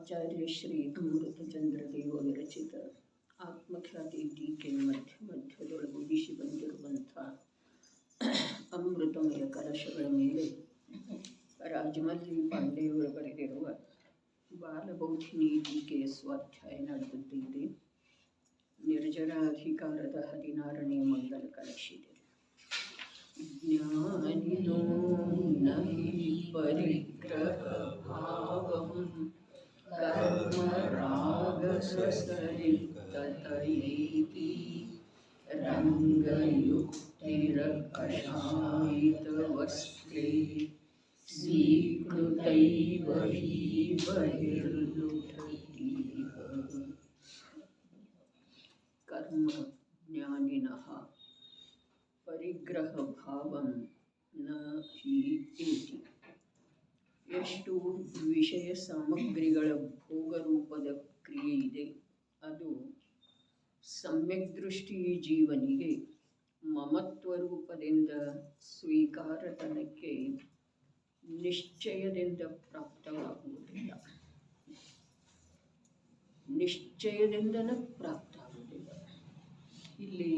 ಆಚಾರ್ಯ ಶ್ರೀ ಅಮೃತಚಂದ್ರ ದೇವ ವಿರಚಿತ ಆತ್ಮಖ್ಯಾತಿ ಟೀಕೆ ಮಧ್ಯದೊಳಗೆ ಉದಿಸಿ ಬಂದಿರುವಂಥ ಅಮೃತಮಯ ಕಲಶಗಳ ಮೇಲೆ ರಾಜಮಲ್ಲಿ ಪಾಂಡೆಯವರು ಬರೆದಿರುವ ಬಾಲಬೌಧಿನಿ ಟೀಕೆಯ ಸ್ವಾಧ್ಯಾಯ ನಡೆದಿದೆ. ನಿರ್ಜರಾಧಿಕಾರದ 16ನೇ ಮಂಗಲ ಕಲಶಿದೆ. ಜ್ಞಾನಿನೋ ನಹಿ ಪರಿಗ್ರಹ ಭಾವಂ ಕರ್ಮರಾಗಸಸರಿಕ್ತತಯೇತಿ ರಂಗಯುಕ್ತಿರಕಷಾಯಿತವಸ್ತ್ರೇ ಸ್ವೀಕೃತೈವ ಹಿ ಬಹಿರ್ಲುಠತೀಹ. ಕರ್ಮ ಜ್ಞಾನಿನಃ ಪರಿಗ್ರಹ ಭಾವಂ ನ ಹಿ ಏತಿ. ಎಷ್ಟು ವಿಷಯ ಸಾಮಗ್ರಿಗಳ ಭೋಗರೂಪದ ಕ್ರಿಯೆ ಇದೆ, ಅದು ಸಮ್ಯಕ್ ದೃಷ್ಟಿ ಜೀವನಿಗೆ ಮಮತ್ವ ರೂಪದಿಂದ ಸ್ವೀಕಾರತನಕ್ಕೆ ನಿಶ್ಚಯದಿಂದ ಪ್ರಾಪ್ತವಾಗುವುದಿಲ್ಲ. ನಿಶ್ಚಯದಿಂದನ ಪ್ರಾಪ್ತವಾಗುವುದಿಲ್ಲ. ಇಲ್ಲಿ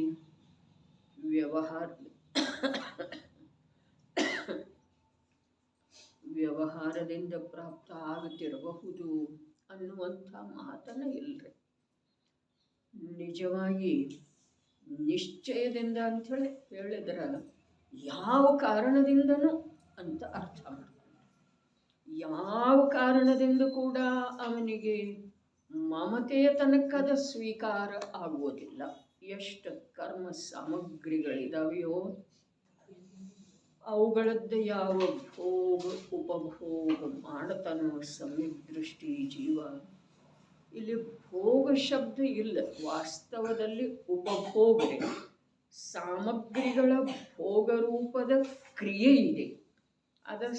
ವ್ಯವಹಾರದಿಂದ ಪ್ರಾಪ್ತ ಆಗುತ್ತಿರಬಹುದು ಅನ್ನುವಂಥ ಮಾತನ್ನ ಇಲ್ಲರಿ. ನಿಜವಾಗಿ ನಿಶ್ಚಯದಿಂದ ಅಂಥೇಳಿ ಹೇಳಿದ್ರೆ ಯಾವ ಕಾರಣದಿಂದನೂ ಅಂತ ಅರ್ಥ ಮಾಡ್ಕೊಂಡು, ಯಾವ ಕಾರಣದಿಂದ ಕೂಡ ಅವನಿಗೆ ಮಮತೆಯ ತನಕದ ಸ್ವೀಕಾರ ಆಗುವುದಿಲ್ಲ. ಎಷ್ಟು ಕರ್ಮ ಸಾಮಗ್ರಿಗಳಿದಾವೆಯೋ ಅವುಗಳದ್ದು ಯಾವ ಭೋಗ ಉಪಭೋಗ ಮಾಡತಾನೋ ಸಮ್ಯಕ್ ದೃಷ್ಟಿ ಜೀವ. ಇಲ್ಲಿ ಭೋಗ ಶಬ್ದ ಇಲ್ಲ, ವಾಸ್ತವದಲ್ಲಿ ಉಪಭೋಗ ಇದೆ. ಸಾಮಗ್ರಿಗಳ ಭೋಗರೂಪದ ಕ್ರಿಯೆ ಇದೆ. ಅದರ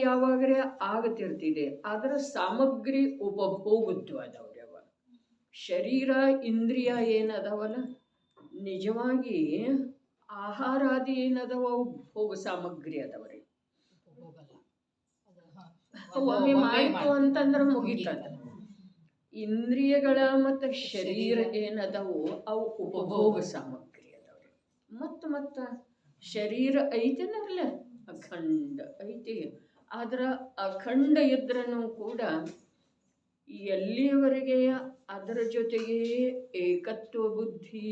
ಯಾವಾಗರೆ ಆಗತಿರ್ತಿದೆ. ಅದರ ಸಾಮಗ್ರಿ ಉಪಭೋಗದ್ದು ಅದಾವ್ರಿ. ಅವ ಶರೀರ ಇಂದ್ರಿಯ ಏನದವಲ್ಲ, ನಿಜವಾಗಿ ಆಹಾರಾದಿ ಏನದವ ಅವು ಭೋಗ ಸಾಮಗ್ರಿ ಅದಾವ್ರಿ. ಒಮ್ಮೆ ಮಾಯಿತು ಅಂತಂದ್ರೆ ಮುಗಿತದ. ಇಂದ್ರಿಯಗಳ ಮತ್ತು ಶರೀರ ಏನದವು ಅವು ಉಪಭೋಗ ಸಾಮಗ್ರಿ ಅದಾವ್ರಿ. ಮತ್ತ ಶರೀರ ಐತೇನಲ್ಲ, ಅಖಂಡ ಐತಿ. ಆದ್ರ ಅಖಂಡ ಇದ್ರೂ ಕೂಡ ಎಲ್ಲಿಯವರೆಗೆ ಅದರ ಜೊತೆಗೆ ಏಕತ್ವ ಬುದ್ಧಿ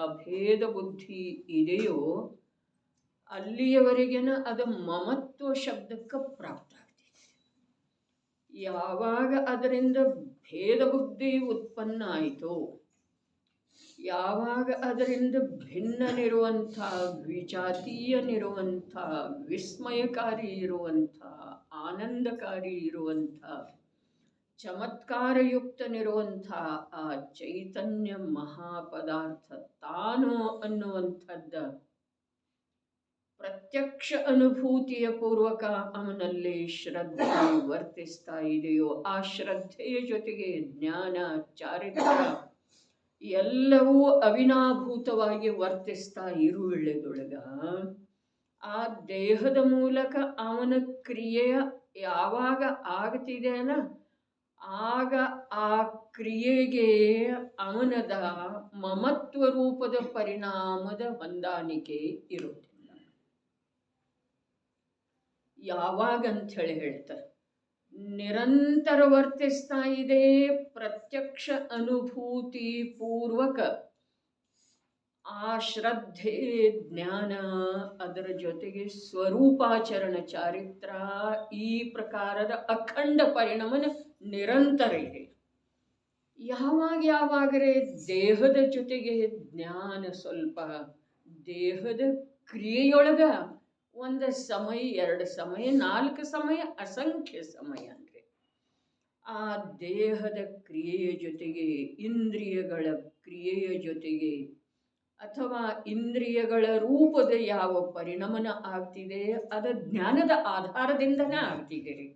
ಅಭೇದ ಬುದ್ಧಿ ಇದೆಯೋ ಅಲ್ಲಿಯವರೆಗೇನ ಅದು ಮಮತ್ವ ಶಬ್ದಕ್ಕೆ ಪ್ರಾಪ್ತ ಆಗ್ತಿದೆ. ಯಾವಾಗ ಅದರಿಂದ ಭೇದ ಬುದ್ಧಿ ಉತ್ಪನ್ನ ಆಯಿತು, ಯಾವಾಗ ಅದರಿಂದ ಭಿನ್ನನಿರುವಂಥ ವಿಜಾತೀಯನಿರುವಂಥ ವಿಸ್ಮಯಕಾರಿ ಇರುವಂಥ ಆನಂದಕಾರಿ ಇರುವಂಥ ಚಮತ್ಕಾರಯುಕ್ತನಿರುವಂಥ ಆ ಚೈತನ್ಯ ಮಹಾಪದಾರ್ಥ ತಾನು ಅನ್ನುವಂಥದ್ದ ಪ್ರತ್ಯಕ್ಷ ಅನುಭೂತಿಯ ಪೂರ್ವಕ ಅವನಲ್ಲಿ ಶ್ರದ್ಧೆ ವರ್ತಿಸ್ತಾ ಇದೆಯೋ, ಆ ಶ್ರದ್ಧೆಯ ಜೊತೆಗೆ ಜ್ಞಾನ ಚಾರಿತ್ರ್ಯ ಎಲ್ಲವೂ ಅವಿನಾಭೂತವಾಗಿ ವರ್ತಿಸ್ತಾ ಇರುವೆಳೆದೊಳಗ ಆ ದೇಹದ ಮೂಲಕ ಅವನ ಕ್ರಿಯೆಯ ಯಾವಾಗ ಆಗ್ತಿದೆಯಲ್ಲ, ಆಗ ಆ ಕ್ರಿಯೆಗೆ ಅವನದ ಮಮತ್ವ ರೂಪದ ಪರಿಣಾಮದ ಹೊಂದಾಣಿಕೆ ಇರುವುದಿಲ್ಲ. ಯಾವಾಗಂತ ಹೇಳ್ತಾರೆ, ನಿರಂತರ ವರ್ತಿಸ್ತಾ ಇದೆ ಪ್ರತ್ಯಕ್ಷ ಅನುಭೂತಿ ಪೂರ್ವಕ ಆ ಶ್ರದ್ಧೆ ಜ್ಞಾನ, ಅದರ ಜೊತೆಗೆ ಸ್ವರೂಪಾಚರಣ ಚಾರಿತ್ರ, ಈ ಪ್ರಕಾರದ ಅಖಂಡ ಪರಿಣಾಮನ ನಿರಂತರ ಇದೆ. ಯಾವಾಗರೆ ದೇಹದ ಜೊತೆಗೆ ಜ್ಞಾನ ಸ್ವಲ್ಪ ದೇಹದ ಕ್ರಿಯೆಯೊಳಗ ಒಂದು ಸಮಯ, 2 ಸಮಯ, 4 ಸಮಯ, ಅಸಂಖ್ಯ ಸಮಯ ಅಂದರೆ ಆ ದೇಹದ ಕ್ರಿಯೆಯ ಜೊತೆಗೆ ಇಂದ್ರಿಯಗಳ ಕ್ರಿಯೆಯ ಜೊತೆಗೆ ಅಥವಾ ಇಂದ್ರಿಯಗಳ ರೂಪದ ಯಾವ ಪರಿಣಮನ ಆಗ್ತಿದೆ ಅದು ಜ್ಞಾನದ ಆಧಾರದಿಂದನೇ ಆಗ್ತಿದೆ ರೀ.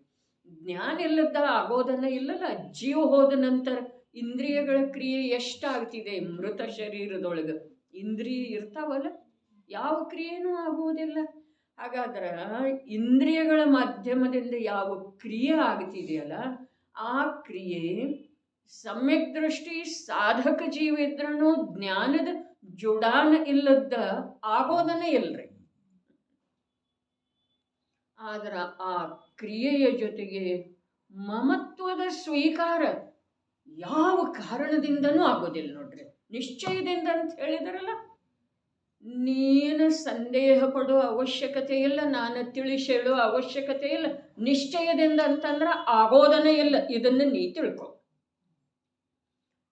ಜ್ಞಾನ ಇಲ್ಲದ ಆಗೋದನ್ನ ಇಲ್ಲಲ್ಲ. ಜೀವ ಹೋದ ನಂತರ ಇಂದ್ರಿಯಗಳ ಕ್ರಿಯೆ ಎಷ್ಟಾಗ್ತಿದೆ. ಮೃತ ಶರೀರದೊಳಗೆ ಇಂದ್ರಿಯ ಇರ್ತಾವಲ್ಲ, ಯಾವ ಕ್ರಿಯೆನೂ ಆಗುವುದಿಲ್ಲ. ಹಾಗಾದ್ರೆ ಇಂದ್ರಿಯಗಳ ಮಾಧ್ಯಮದಿಂದ ಯಾವ ಕ್ರಿಯೆ ಆಗ್ತಿದೆಯಲ್ಲ ಆ ಕ್ರಿಯೆ ಸಮ್ಯಕ್ ದೃಷ್ಟಿ ಸಾಧಕ ಜೀವ ಇದ್ರೂ ಜ್ಞಾನದ ಜುಡಾನ ಇಲ್ಲದ ಆಗೋದನೇ ಇಲ್ರಿ. ಆದ್ರ ಆ ಕ್ರಿಯೆಯ ಜೊತೆಗೆ ಮಮತ್ವದ ಸ್ವೀಕಾರ ಯಾವ ಕಾರಣದಿಂದನೂ ಆಗೋದಿಲ್ಲ ನೋಡ್ರಿ. ನಿಶ್ಚಯದಿಂದ ಅಂತ ಹೇಳಿದ್ರಲ್ಲ, ನೀನು ಸಂದೇಹ ಪಡೋ ಅವಶ್ಯಕತೆ ಇಲ್ಲ, ನಾನು ತಿಳಿಸೇಳೋ ಅವಶ್ಯಕತೆ ಇಲ್ಲ. ನಿಶ್ಚಯದಿಂದ ಅಂತಂದ್ರೆ ಆಗೋದನೇ ಇಲ್ಲ. ಇದನ್ನು ನೀ ತಿಳ್ಕೊ.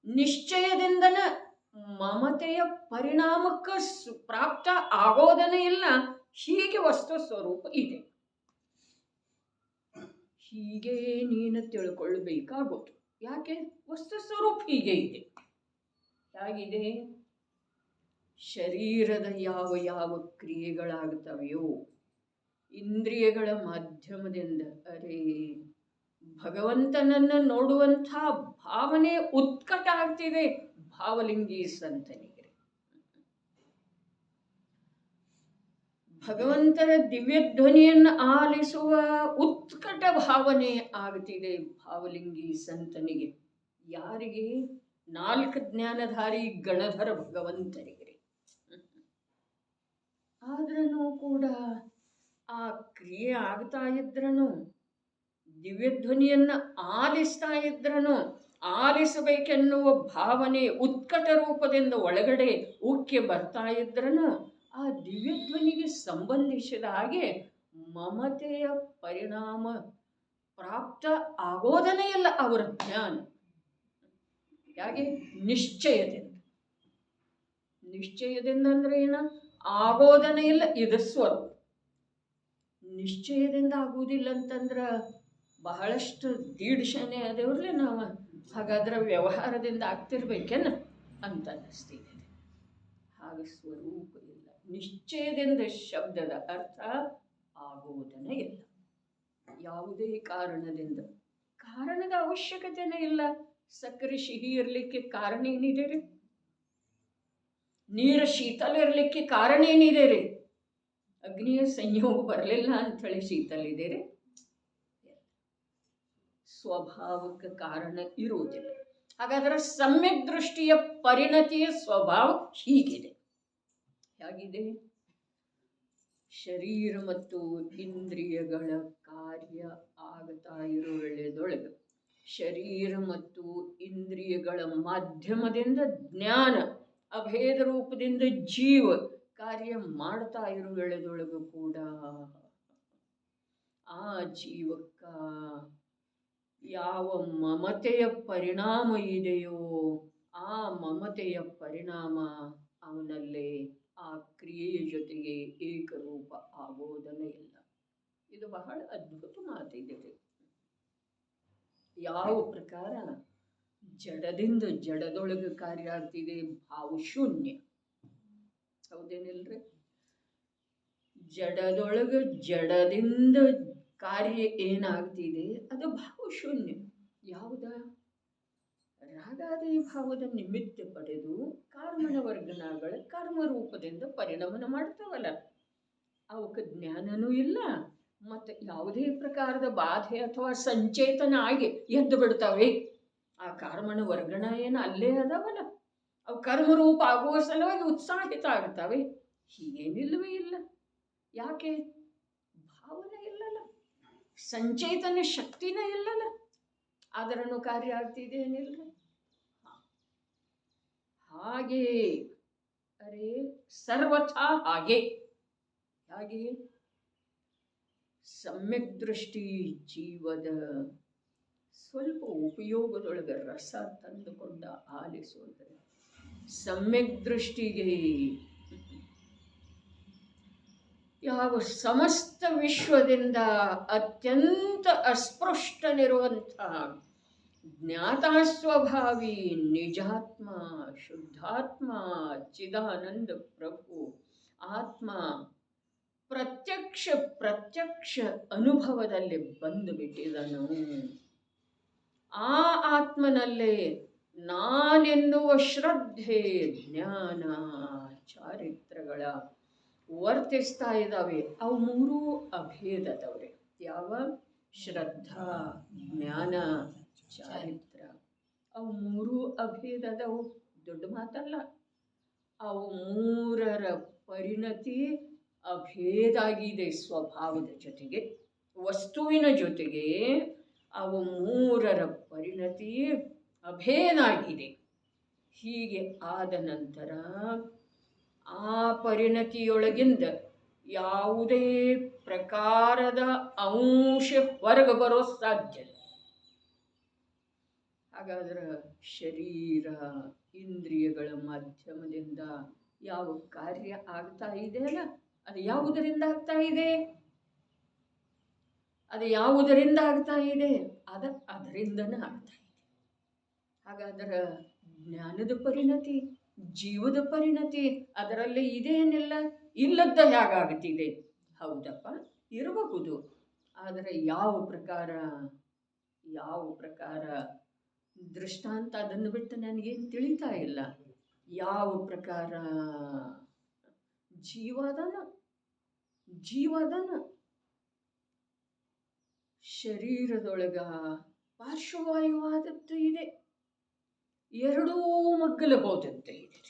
ನಿಶ್ಚಯದಿಂದನ ಮಮತೆಯ ಪರಿಣಾಮಕ್ಕೆ ಪ್ರಾಪ್ತ ಆಗೋದನೇ ಇಲ್ಲ. ಹೀಗೆ ವಸ್ತು ಸ್ವರೂಪ ಇದೆ. ಹೀಗೆ ನೀನು ತಿಳ್ಕೊಳ್ಬೇಕಾಗೋದು. ಯಾಕೆ? ವಸ್ತು ಸ್ವರೂಪ ಹೀಗೆ ಇದೆ. ಹೇಗಿದೆ? ಶರೀರದ ಯಾವ ಯಾವ ಕ್ರಿಯೆಗಳಾಗ್ತವೆಯೋ ಇಂದ್ರಿಯಗಳ ಮಾಧ್ಯಮದಿಂದ ಅರೆ ಭಗವಂತನನ್ನು ನೋಡುವಂಥ ಭಾವನೆ ಉತ್ಕಟ ಆಗ್ತಿದೆ ಭಾವಲಿಂಗಿ ಸಂತನಿಗೆ. ಭಗವಂತನ ದಿವ್ಯಧ್ವನಿಯನ್ನು ಆಲಿಸುವ ಉತ್ಕಟ ಭಾವನೆ ಆಗ್ತಿದೆ ಭಾವಲಿಂಗಿ ಸಂತನಿಗೆ. ಯಾರಿಗೆ? 4 ಜ್ಞಾನಧಾರಿ ಗಣಧರ ಭಗವಂತನಿಗೆ. ಆದ್ರೂ ಕೂಡ ಆ ಕ್ರಿಯೆ ಆಗ್ತಾ ಇದ್ರೂ, ದಿವ್ಯಧ್ವನಿಯನ್ನು ಆಲಿಸ್ತಾ ಇದ್ರೂ, ಆಲಿಸಬೇಕೆನ್ನುವ ಭಾವನೆ ಉತ್ಕಟ ರೂಪದಿಂದ ಒಳಗಡೆ ಉಕ್ಕಿ ಬರ್ತಾ ಇದ್ರೂ ಆ ದಿವ್ಯಧ್ವನಿಗೆ ಸಂಬಂಧಿಸಿದ ಹಾಗೆ ಮಮತೆಯ ಪರಿಣಾಮ ಪ್ರಾಪ್ತ ಆಗೋದನೇ ಇಲ್ಲ ಅವರ ಜ್ಞಾನ. ಹಾಗೆ ನಿಶ್ಚಯದಿಂದ. ನಿಶ್ಚಯದಿಂದ ಅಂದ್ರೆ ಏನ? ಆಗೋದನೇ ಇಲ್ಲ. ಇದು ಸ್ವರೂಪ. ನಿಶ್ಚಯದಿಂದ ಆಗುವುದಿಲ್ಲ ಅಂತಂದ್ರೆ ಬಹಳಷ್ಟು ದೀಡ್ಶನೆ ಅದೇವ್ರಲ್ಲ ನಾವು. ಹಾಗಾದ್ರೆ ವ್ಯವಹಾರದಿಂದ ಆಗ್ತಿರ್ಬೇಕೇನ ಅಂತ ಅನ್ನಿಸ್ತಿದೆ. ಹಾಗೆ ಸ್ವರೂಪ ಇಲ್ಲ. ನಿಶ್ಚಯದಿಂದ ಶಬ್ದದ ಅರ್ಥ ಆಗುವುದನೇ ಇಲ್ಲ. ಯಾವುದೇ ಕಾರಣದಿಂದ. ಕಾರಣದ ಅವಶ್ಯಕತೆನೇ ಇಲ್ಲ. ಸಕ್ಕರೆ ಸಿಹಿ ಇರಲಿಕ್ಕೆ ಕಾರಣ ಏನಿದೆ ರೀ? ನೀರು ಶೀತಲ ಇರಲಿಕ್ಕೆ ಕಾರಣ ಏನಿದೆ ರೀ? ಅಗ್ನಿಯ ಸಂಯೋಗ ಬರಲಿಲ್ಲ ಅಂಥೇಳಿ ಶೀತಲ ಇದೆ ರೀ? ಸ್ವಭಾವಕ್ಕೆ ಕಾರಣ ಇರುವುದಿಲ್ಲ. ಹಾಗಾದ್ರೆ ಸಮ್ಯಕ್ ದೃಷ್ಟಿಯ ಪರಿಣತಿಯ ಸ್ವಭಾವ ಹೀಗಿದೆ. ಹೇಗಿದೆ? ಶರೀರ ಮತ್ತು ಇಂದ್ರಿಯಗಳ ಕಾರ್ಯ ಆಗ್ತಾ ಇರೋ ವೇಳೆದೊಳಗೆ ಶರೀರ ಮತ್ತು ಇಂದ್ರಿಯಗಳ ಮಾಧ್ಯಮದಿಂದ ಜ್ಞಾನ ಅಭೇದ ರೂಪದಿಂದ ಜೀವ ಕಾರ್ಯ ಮಾಡ್ತಾ ಇರೋ ವೇಳೆದೊಳಗೂ ಕೂಡ ಆ ಜೀವಕ್ಕ ಯಾವ ಮಮತೆಯ ಪರಿಣಾಮ ಇದೆಯೋ ಆ ಮಮತೆಯ ಪರಿಣಾಮ ಅವನಲ್ಲಿ ಆ ಕ್ರಿಯೆಯ ಜೊತೆಗೆ ಏಕರೂಪ ಆಗೋದನೇ ಇಲ್ಲ. ಇದು ಬಹಳ ಅದ್ಭುತ ಮಾತಿದೆ. ಯಾವ ಪ್ರಕಾರ ಜಡದಿಂದ ಜಡದೊಳಗೆ ಕಾರ್ಯ ಆಗ್ತಿದೆ ಭಾವಶೂನ್ಯ. ಹೌದೇನಿಲ್ರಿ? ಜಡದೊಳಗೆ ಜಡದಿಂದ ಕಾರ್ಯ ಏನಾಗ್ತಿದೆ ಅದು ಭಾವಶೂನ್ಯ. ಯಾವುದ? ರಾಗಾದಿ ಭಾವದ ನಿಮಿತ್ತ ಪಡೆದು ಕರ್ಮನ ವರ್ಗಣಗಳ ಕರ್ಮ ರೂಪದಿಂದ ಪರಿಣಾಮನ ಮಾಡ್ತಾವಲ್ಲ, ಅವಕ್ಕೆ ಜ್ಞಾನನೂ ಇಲ್ಲ. ಮತ್ತು ಯಾವುದೇ ಪ್ರಕಾರದ ಬಾಧೆ ಅಥವಾ ಸಂಚೇತನ ಆಗಿ ಎದ್ದು ಬಿಡ್ತಾವೆ. ಆ ಕರ್ಮನ ವರ್ಗಣ ಏನು ಅಲ್ಲೇ ಅದಾವಲ್ಲ, ಅವು ಕರ್ಮರೂಪ ಆಗುವ ಸಲುವಾಗಿ ಉತ್ಸಾಹಿತ ಆಗ್ತವೆ. ಹೀಗೇನಿಲ್ಲವೇ ಇಲ್ಲ. ಯಾಕೆ? ಭಾವನೆ ಇಲ್ಲಲ್ಲ, ಸಂಚೇತನ ಶಕ್ತಿನೇ ಇಲ್ಲಲ್ಲ. ಆದ್ರೂ ಕಾರ್ಯ ಆಗ್ತಿದೆ ಏನಿಲ್ಲ. ಹಾಗೆ ಅರೆ ಸರ್ವಥಾ ಹಾಗೆ. ಹಾಗೆ ಸಮ್ಯಕ್ ದೃಷ್ಟಿ ಜೀವದ ಸ್ವಲ್ಪ ಉಪಯೋಗದೊಳಗೆ ರಸ ತಂದುಕೊಂಡ ಆಲಿಸೋದ್ರೆ ಸಮ್ಯಕ್ ದೃಷ್ಟಿಗೆ ಯಾವ ಸಮಸ್ತ ವಿಶ್ವದಿಂದ ಅತ್ಯಂತ ಅಸ್ಪೃಷ್ಟನಿರುವಂಥ ಜ್ಞಾತಾಸ್ವಭಾವಿ ನಿಜಾತ್ಮ ಶುದ್ಧಾತ್ಮ ಚಿದಾನಂದ ಪ್ರಭು ಆತ್ಮ ಪ್ರತ್ಯಕ್ಷ ಅನುಭವದಲ್ಲಿ ಬಂದು ಬಿಟ್ಟಿದನು. ಆ ಆತ್ಮನಲ್ಲೇ ನಾನೆನ್ನುವ ಶ್ರದ್ಧೆ ಜ್ಞಾನ ಚಾರಿತ್ರಗಳ ವರ್ತಿಸ್ತಾ ಇದ್ದಾವೆ. ಅವು ಮೂರೂ ಅಭೇದದವ್ರೆ. ಯಾವ? ಶ್ರದ್ಧಾ ಜ್ಞಾನ ಚಾರಿತ್ರ. ಅವು ಮೂರು ಅಭೇದ ಅದಾವು, ದೊಡ್ಡ ಮಾತಲ್ಲ. ಅವು ಮೂರರ ಪರಿಣತಿ ಅಭೇದಾಗಿದೆ. ಸ್ವಭಾವದ ಜೊತೆಗೆ, ವಸ್ತುವಿನ ಜೊತೆಗೆ ಅವು ಮೂರರ ಪರಿಣತಿ ಅಭೇದಾಗಿದೆ. ಹೀಗೆ ಆದ ನಂತರ ಆ ಪರಿಣತಿಯೊಳಗಿಂದ ಯಾವುದೇ ಪ್ರಕಾರದ ಅಂಶ ಹೊರಗೆ ಬರೋ ಸಾಧ್ಯ ಇಲ್ಲ. ಹಾಗಾದ್ರೆ ಶರೀರ ಇಂದ್ರಿಯಗಳ ಮಾಧ್ಯಮದಿಂದ ಯಾವ ಕಾರ್ಯ ಆಗ್ತಾ ಇದೆ ಅಲ್ಲ, ಅದು ಯಾವುದರಿಂದ ಆಗ್ತಾ ಇದೆ? ಅದು ಯಾವುದರಿಂದ ಆಗ್ತಾ ಇದೆ? ಅದರಿಂದನೇ ಆಗ್ತಾ ಇದೆ. ಹಾಗಾದ್ರೆ ಜ್ಞಾನದ ಪರಿಣತಿ, ಜೀವದ ಪರಿಣತಿ ಅದರಲ್ಲಿ ಇದೇನಿಲ್ಲ. ಇಲ್ಲದ್ದ ಹೇಗಾಗುತ್ತಿದೆ? ಹೌದಪ್ಪ, ಇರಬಹುದು. ಆದರೆ ಯಾವ ಪ್ರಕಾರ ದೃಷ್ಟಾಂತ ಅದನ್ನು ಬಿಟ್ಟು ನನಗೇನು ತಿಳಿತಾ ಇಲ್ಲ. ಯಾವ ಪ್ರಕಾರ ಜೀವದನ ಶರೀರದೊಳಗ ಪಾರ್ಶ್ವವಾಯುವಾದದ್ದು ಇದೆ, ಎರಡೂ ಮಗ್ಗಲು ಹೋದಂತೆ ಇದೆ.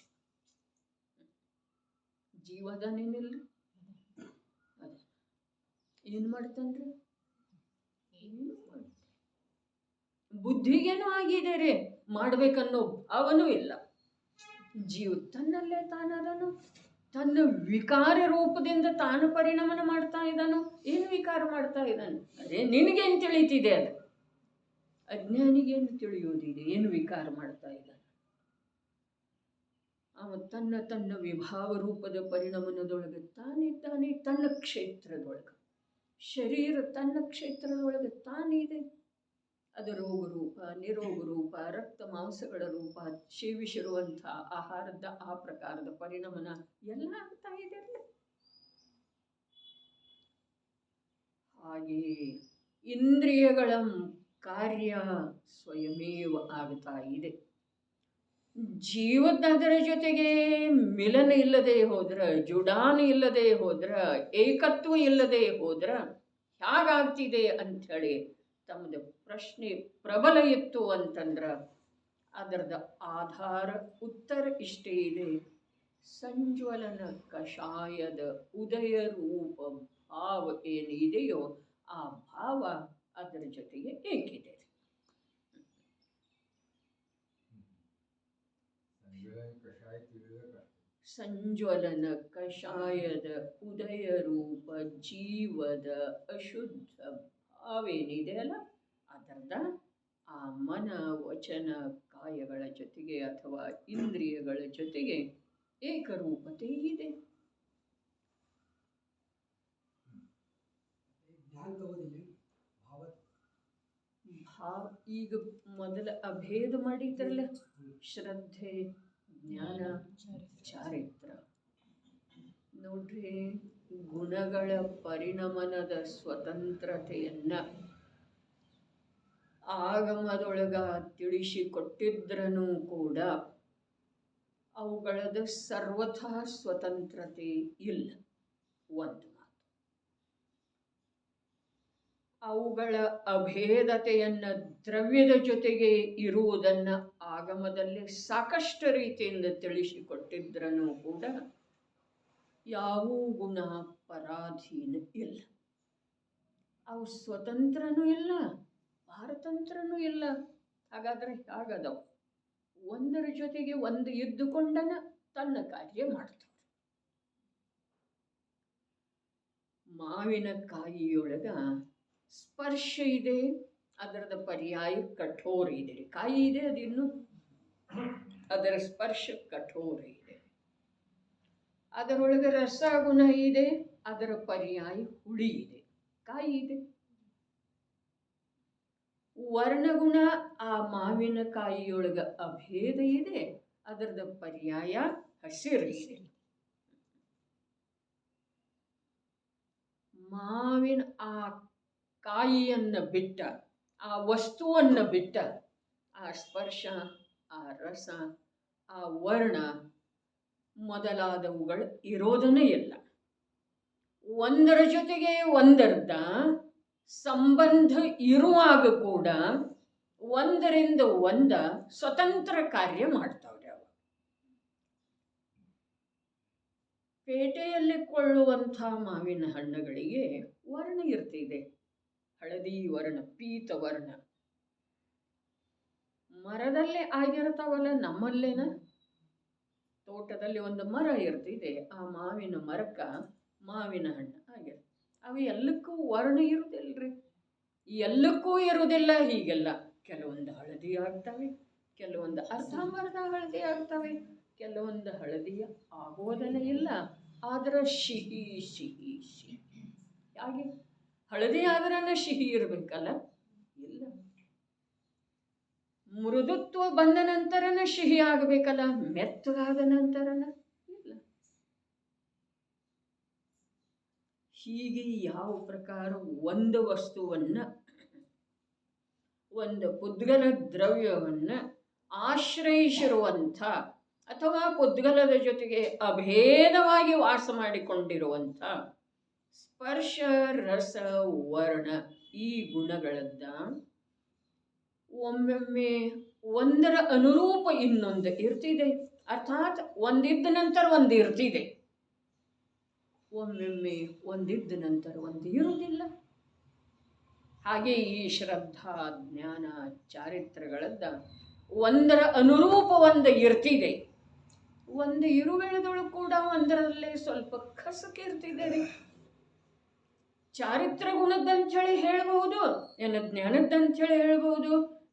ಜೀವದನೇನಿಲ್ಲ, ಏನ್ ಮಾಡ್ತಾನ್ರಿ? ಬುದ್ಧಿಗೇನು ಆಗಿದೆ ರೀ, ಮಾಡ್ಬೇಕನ್ನೋ ಭಾವನೂ ಇಲ್ಲ. ಜೀವ ತನ್ನಲ್ಲೇ ತಾನದನು, ತನ್ನ ವಿಕಾರ ರೂಪದಿಂದ ತಾನು ಪರಿಣಾಮನ ಮಾಡ್ತಾ ಇದ್ದಾನು. ಏನು ವಿಕಾರ ಮಾಡ್ತಾ ಇದ್ದಾನೆ? ಅದೇ ನಿನಗೇನು ತಿಳಿತಿದೆ? ಅದು ಅಜ್ಞಾನಿಗೇನು ತಿಳಿಯೋದಿದೆ? ಏನು ವಿಕಾರ ಮಾಡ್ತಾ ಇದ್ದಾನೆ? ಅವ ತನ್ನ ವಿಭಾವ ರೂಪದ ಪರಿಣಾಮನದೊಳಗೆ ತಾನಿದ್ದಾನೆ. ತನ್ನ ಕ್ಷೇತ್ರದೊಳಗೆ ಶರೀರ ತನ್ನ ಕ್ಷೇತ್ರದೊಳಗೆ ತಾನಿದೆ. ಅದು ರೋಗ ರೂಪ, ನಿರೋಗ ರೂಪ, ರಕ್ತ ಮಾಂಸಗಳ ರೂಪ, ಸೇವಿಸಿರುವಂಥ ಆಹಾರದ ಆ ಪ್ರಕಾರದ ಪರಿಣಾಮನ ಎಲ್ಲ ಆಗ್ತಾ ಇದೆ. ಹಾಗೆಯೇ ಇಂದ್ರಿಯಗಳ ಕಾರ್ಯ ಸ್ವಯಮೇವ ಆಗ್ತಾ ಇದೆ. ಜೀವದರ ಜೊತೆಗೆ ಮಿಲನ ಇಲ್ಲದೆ ಹೋದ್ರ, ಜುಡಾನ ಇಲ್ಲದೆ ಹೋದ್ರ, ಏಕತ್ವ ಇಲ್ಲದೆ ಹೋದ್ರ ಹೇಗಾಗ್ತಿದೆ ಅಂಥೇಳಿ ತಮ್ಮದು ಪ್ರಶ್ನೆ ಪ್ರಬಲ ಇತ್ತು ಅಂತಂದ್ರ ಅದರದ ಆಧಾರ ಉತ್ತರ ಇಷ್ಟೇ ಇದೆ. ಸಂಜ್ವಲನ ಕಷಾಯದ ಉದಯ ರೂಪ ಭಾವ ಏನಿದೆಯೋ ಆ ಭಾವ ಅದರ ಜೊತೆಗೆ ಏಕಿದೆ. ಸಂಜ್ವಲನ ಕಷಾಯದ ಉದಯ ರೂಪ ಜೀವದ ಅಶುದ್ಧ ಭಾವೇನಿದೆ ಅಲ್ಲ, ಅದರದ ಆ ಮನ ವಚನ ಕಾಯಗಳ ಜೊತೆಗೆ ಅಥವಾ ಇಂದ್ರಿಯಗಳ ಜೊತೆಗೆ ಏಕರೂಪತೆ ಇದೆ. ಈಗ ಮೊದಲ ಅಭೇದ ಮಾಡಿದ್ರಲ್ಲ, ಶ್ರದ್ಧೆ, ಜ್ಞಾನ, ಚಾರಿತ್ರ. ನೋಡ್ರಿ, ಗುಣಗಳ ಪರಿಣಮನದ ಸ್ವತಂತ್ರತೆಯನ್ನ ಆಗಮದೊಳಗ ತಿಳಿಸಿಕೊಟ್ಟಿದ್ರನೂ ಕೂಡ ಅವುಗಳದ ಸರ್ವಥಾ ಸ್ವತಂತ್ರತೆ ಇಲ್ಲ. ಒಂದು ಮಾತು, ಅವುಗಳ ಅಭೇದತೆಯನ್ನ ದ್ರವ್ಯದ ಜೊತೆಗೆ ಇರುವುದನ್ನ ಆಗಮದಲ್ಲಿ ಸಾಕಷ್ಟು ರೀತಿಯಿಂದ ತಿಳಿಸಿಕೊಟ್ಟಿದ್ರನೂ ಕೂಡ ಯಾವ ಗುಣ ಪರಾಧೀನ ಇಲ್ಲ. ಅವು ಸ್ವತಂತ್ರನೂ ಇಲ್ಲ, ಪಾರತಂತ್ರನೂ ಇಲ್ಲ. ಹಾಗಾದ್ರೆ ಹೇಗದವು? ಒಂದರ ಜೊತೆಗೆ ಒಂದು ಇದ್ದುಕೊಂಡನ ತನ್ನ ಕಾರ್ಯ ಮಾಡ್ತಾವೆ. ಮಾವಿನಕಾಯಿಯೊಳಗ ಸ್ಪರ್ಶ ಇದೆ, ಅದರದ ಪರ್ಯಾಯ ಕಠೋರ ಇದೆ. ಕಾಯಿ ಇದೆ, ಅದಿನ್ನು ಅದರ ಸ್ಪರ್ಶ ಕಠೋರ ಇದೆ. ಅದರೊಳಗೆ ರಸಗುಣ ಇದೆ, ಅದರ ಪರ್ಯಾಯ ಹುಳಿ ಇದೆ. ಕಾಯಿ ಇದೆ. ವರ್ಣಗುಣ ಆ ಮಾವಿನಕಾಯಿಯೊಳಗ ಅಭೇದ ಇದೆ, ಅದರದ ಪರ್ಯಾಯ ಹಸಿರು ಇದೆ. ಮಾವಿನ ಆ ಕಾಯಿಯನ್ನ ಬಿಟ್ಟ, ಆ ವಸ್ತುವನ್ನ ಬಿಟ್ಟ ಆ ಸ್ಪರ್ಶ, ಆ ರಸ, ಆ ವರ್ಣ ಮೊದಲಾದವುಗಳು ಇರೋದನ್ನೇ ಇಲ್ಲ. ಒಂದರ ಜೊತೆಗೆ ಒಂದರ್ಧ ಸಂಬಂಧ ಇರುವಾಗ ಕೂಡ ಒಂದರಿಂದ ಒಂದ ಸ್ವತಂತ್ರ ಕಾರ್ಯ ಮಾಡ್ತಾವ್ರೆ ಅವ. ಪೇಟೆಯಲ್ಲಿ ಕೊಳ್ಳುವಂಥ ಮಾವಿನ ಹಣ್ಣುಗಳಿಗೆ ವರ್ಣ ಇರ್ತಿದೆ, ಹಳದಿ ವರ್ಣ, ಪೀತ ವರ್ಣ. ಮರದಲ್ಲೇ ಆಗಿರ್ತಾವಲ್ಲ, ನಮ್ಮಲ್ಲೇನ ತೋಟದಲ್ಲಿ ಒಂದು ಮರ ಇರ್ತಿದೆ, ಆ ಮಾವಿನ ಮರಕ್ಕ ಮಾವಿನ ಹಣ್ಣು ಆಗಿರ್ತದೆ. ಅವು ಎಲ್ಲಕ್ಕೂ ವರ್ಣ ಇರುವುದಿಲ್ರಿ, ಎಲ್ಲಕ್ಕೂ ಇರುವುದಿಲ್ಲ. ಹೀಗೆಲ್ಲ ಕೆಲವೊಂದು ಹಳದಿ ಆಗ್ತವೆ, ಕೆಲವೊಂದು ಅರ್ಧಂಬರ್ಧ ಹಳದಿ ಆಗ್ತವೆ, ಕೆಲವೊಂದು ಹಳದಿ ಆಗೋದನೇ ಇಲ್ಲ, ಆದ್ರೆ ಸಿಹಿ ಸಿಹಿ ಸಿಹಿ. ಹಾಗೆ ಹಳದಿ ಆದ್ರನ ಸಿಹಿ ಇರಬೇಕಲ್ಲ, ಇಲ್ಲ. ಮೃದುತ್ವ ಬಂದ ನಂತರನ ಸಿಹಿ ಆಗಬೇಕಲ್ಲ, ಮೆತ್ತಗಾದ ನಂತರನ ಇಲ್ಲ. ಹೀಗೆ ಯಾವ ಪ್ರಕಾರ ಒಂದು ವಸ್ತುವನ್ನ, ಒಂದು ಪುದ್ಗಲ ದ್ರವ್ಯವನ್ನ ಆಶ್ರಯಿಸಿರುವಂಥ ಅಥವಾ ಪುದ್ಗಲದ ಜೊತೆಗೆ ಅಭೇದವಾಗಿ ವಾಸ ಮಾಡಿಕೊಂಡಿರುವಂಥ ಸ್ಪರ್ಶ ರಸ ವರ್ಣ ಈ ಗುಣಗಳನ್ನ ಒಮ್ಮೊಮ್ಮೆ ಒಂದರ ಅನುರೂಪ ಇನ್ನೊಂದು ಇರ್ತಿದೆ, ಅರ್ಥಾತ್ ಒಂದಿದ್ದ ನಂತರ ಒಂದು ಇರ್ತಿದೆ, ಒಮ್ಮೊಮ್ಮೆ ಒಂದಿದ್ದ ನಂತರ ಒಂದು ಇರುವುದಿಲ್ಲ. ಹಾಗೆ ಈ ಶ್ರದ್ಧಾ ಜ್ಞಾನ ಚಾರಿತ್ರಗಳದ್ದ ಒಂದರ ಅನುರೂಪ ಒಂದು ಇರ್ತಿದೆ, ಒಂದು ಇರುವೆಳದೊಳಗೆ ಕೂಡ ಒಂದರಲ್ಲೇ ಸ್ವಲ್ಪ ಕಸಕಿರ್ತಿದೆ ರೀ. ಚಾರಿತ್ರ ಗುಣದ್ದಂಥೇಳಿ ಹೇಳ್ಬಹುದು, ಏನು ಜ್ಞಾನದ್ದಂಥೇಳಿ ಹೇಳ್ಬಹುದು.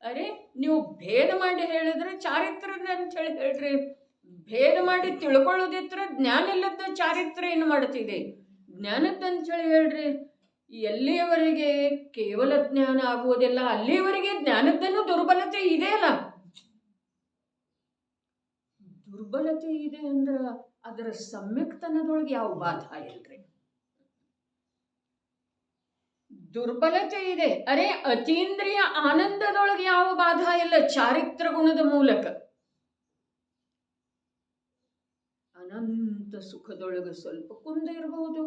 ಅರೆ ನೀವು ಭೇದ ಮಾಡಿ ಹೇಳಿದ್ರೆ ಚಾರಿತ್ರದ ಅಂಥೇಳಿ ಹೇಳ್ರಿ, ಭೇದ ಮಾಡಿ ತಿಳ್ಕೊಳ್ಳೋದಿತ್ರ ಜ್ಞಾನ ಇಲ್ಲದ ಚಾರಿತ್ರ ಏನು ಮಾಡ್ತಿದೆ, ಜ್ಞಾನದ್ದಂಥೇಳಿ ಹೇಳ್ರಿ. ಎಲ್ಲಿಯವರೆಗೆ ಕೇವಲ ಜ್ಞಾನ ಆಗುವುದಿಲ್ಲ ಅಲ್ಲಿಯವರೆಗೆ ಜ್ಞಾನದ್ದನ್ನು ದುರ್ಬಲತೆ ಇದೆ ಅಲ್ಲ. ದುರ್ಬಲತೆ ಇದೆ ಅಂದ್ರೆ ಅದರ ಸಮ್ಯಕ್ತನದೊಳಗೆ ಯಾವ ಬಾಧ ಇಲ್ರಿ. ದುರ್ಬಲತೆ ಇದೆ, ಅರೆ ಅತೀಂದ್ರಿಯ ಆನಂದದೊಳಗೆ ಯಾವ ಬಾಧ ಇಲ್ಲ. ಚಾರಿತ್ರ ಗುಣದ ಮೂಲಕ ಅನಂತ ಸುಖದೊಳಗೆ ಸ್ವಲ್ಪ ಕುಂದ ಇರಬಹುದು,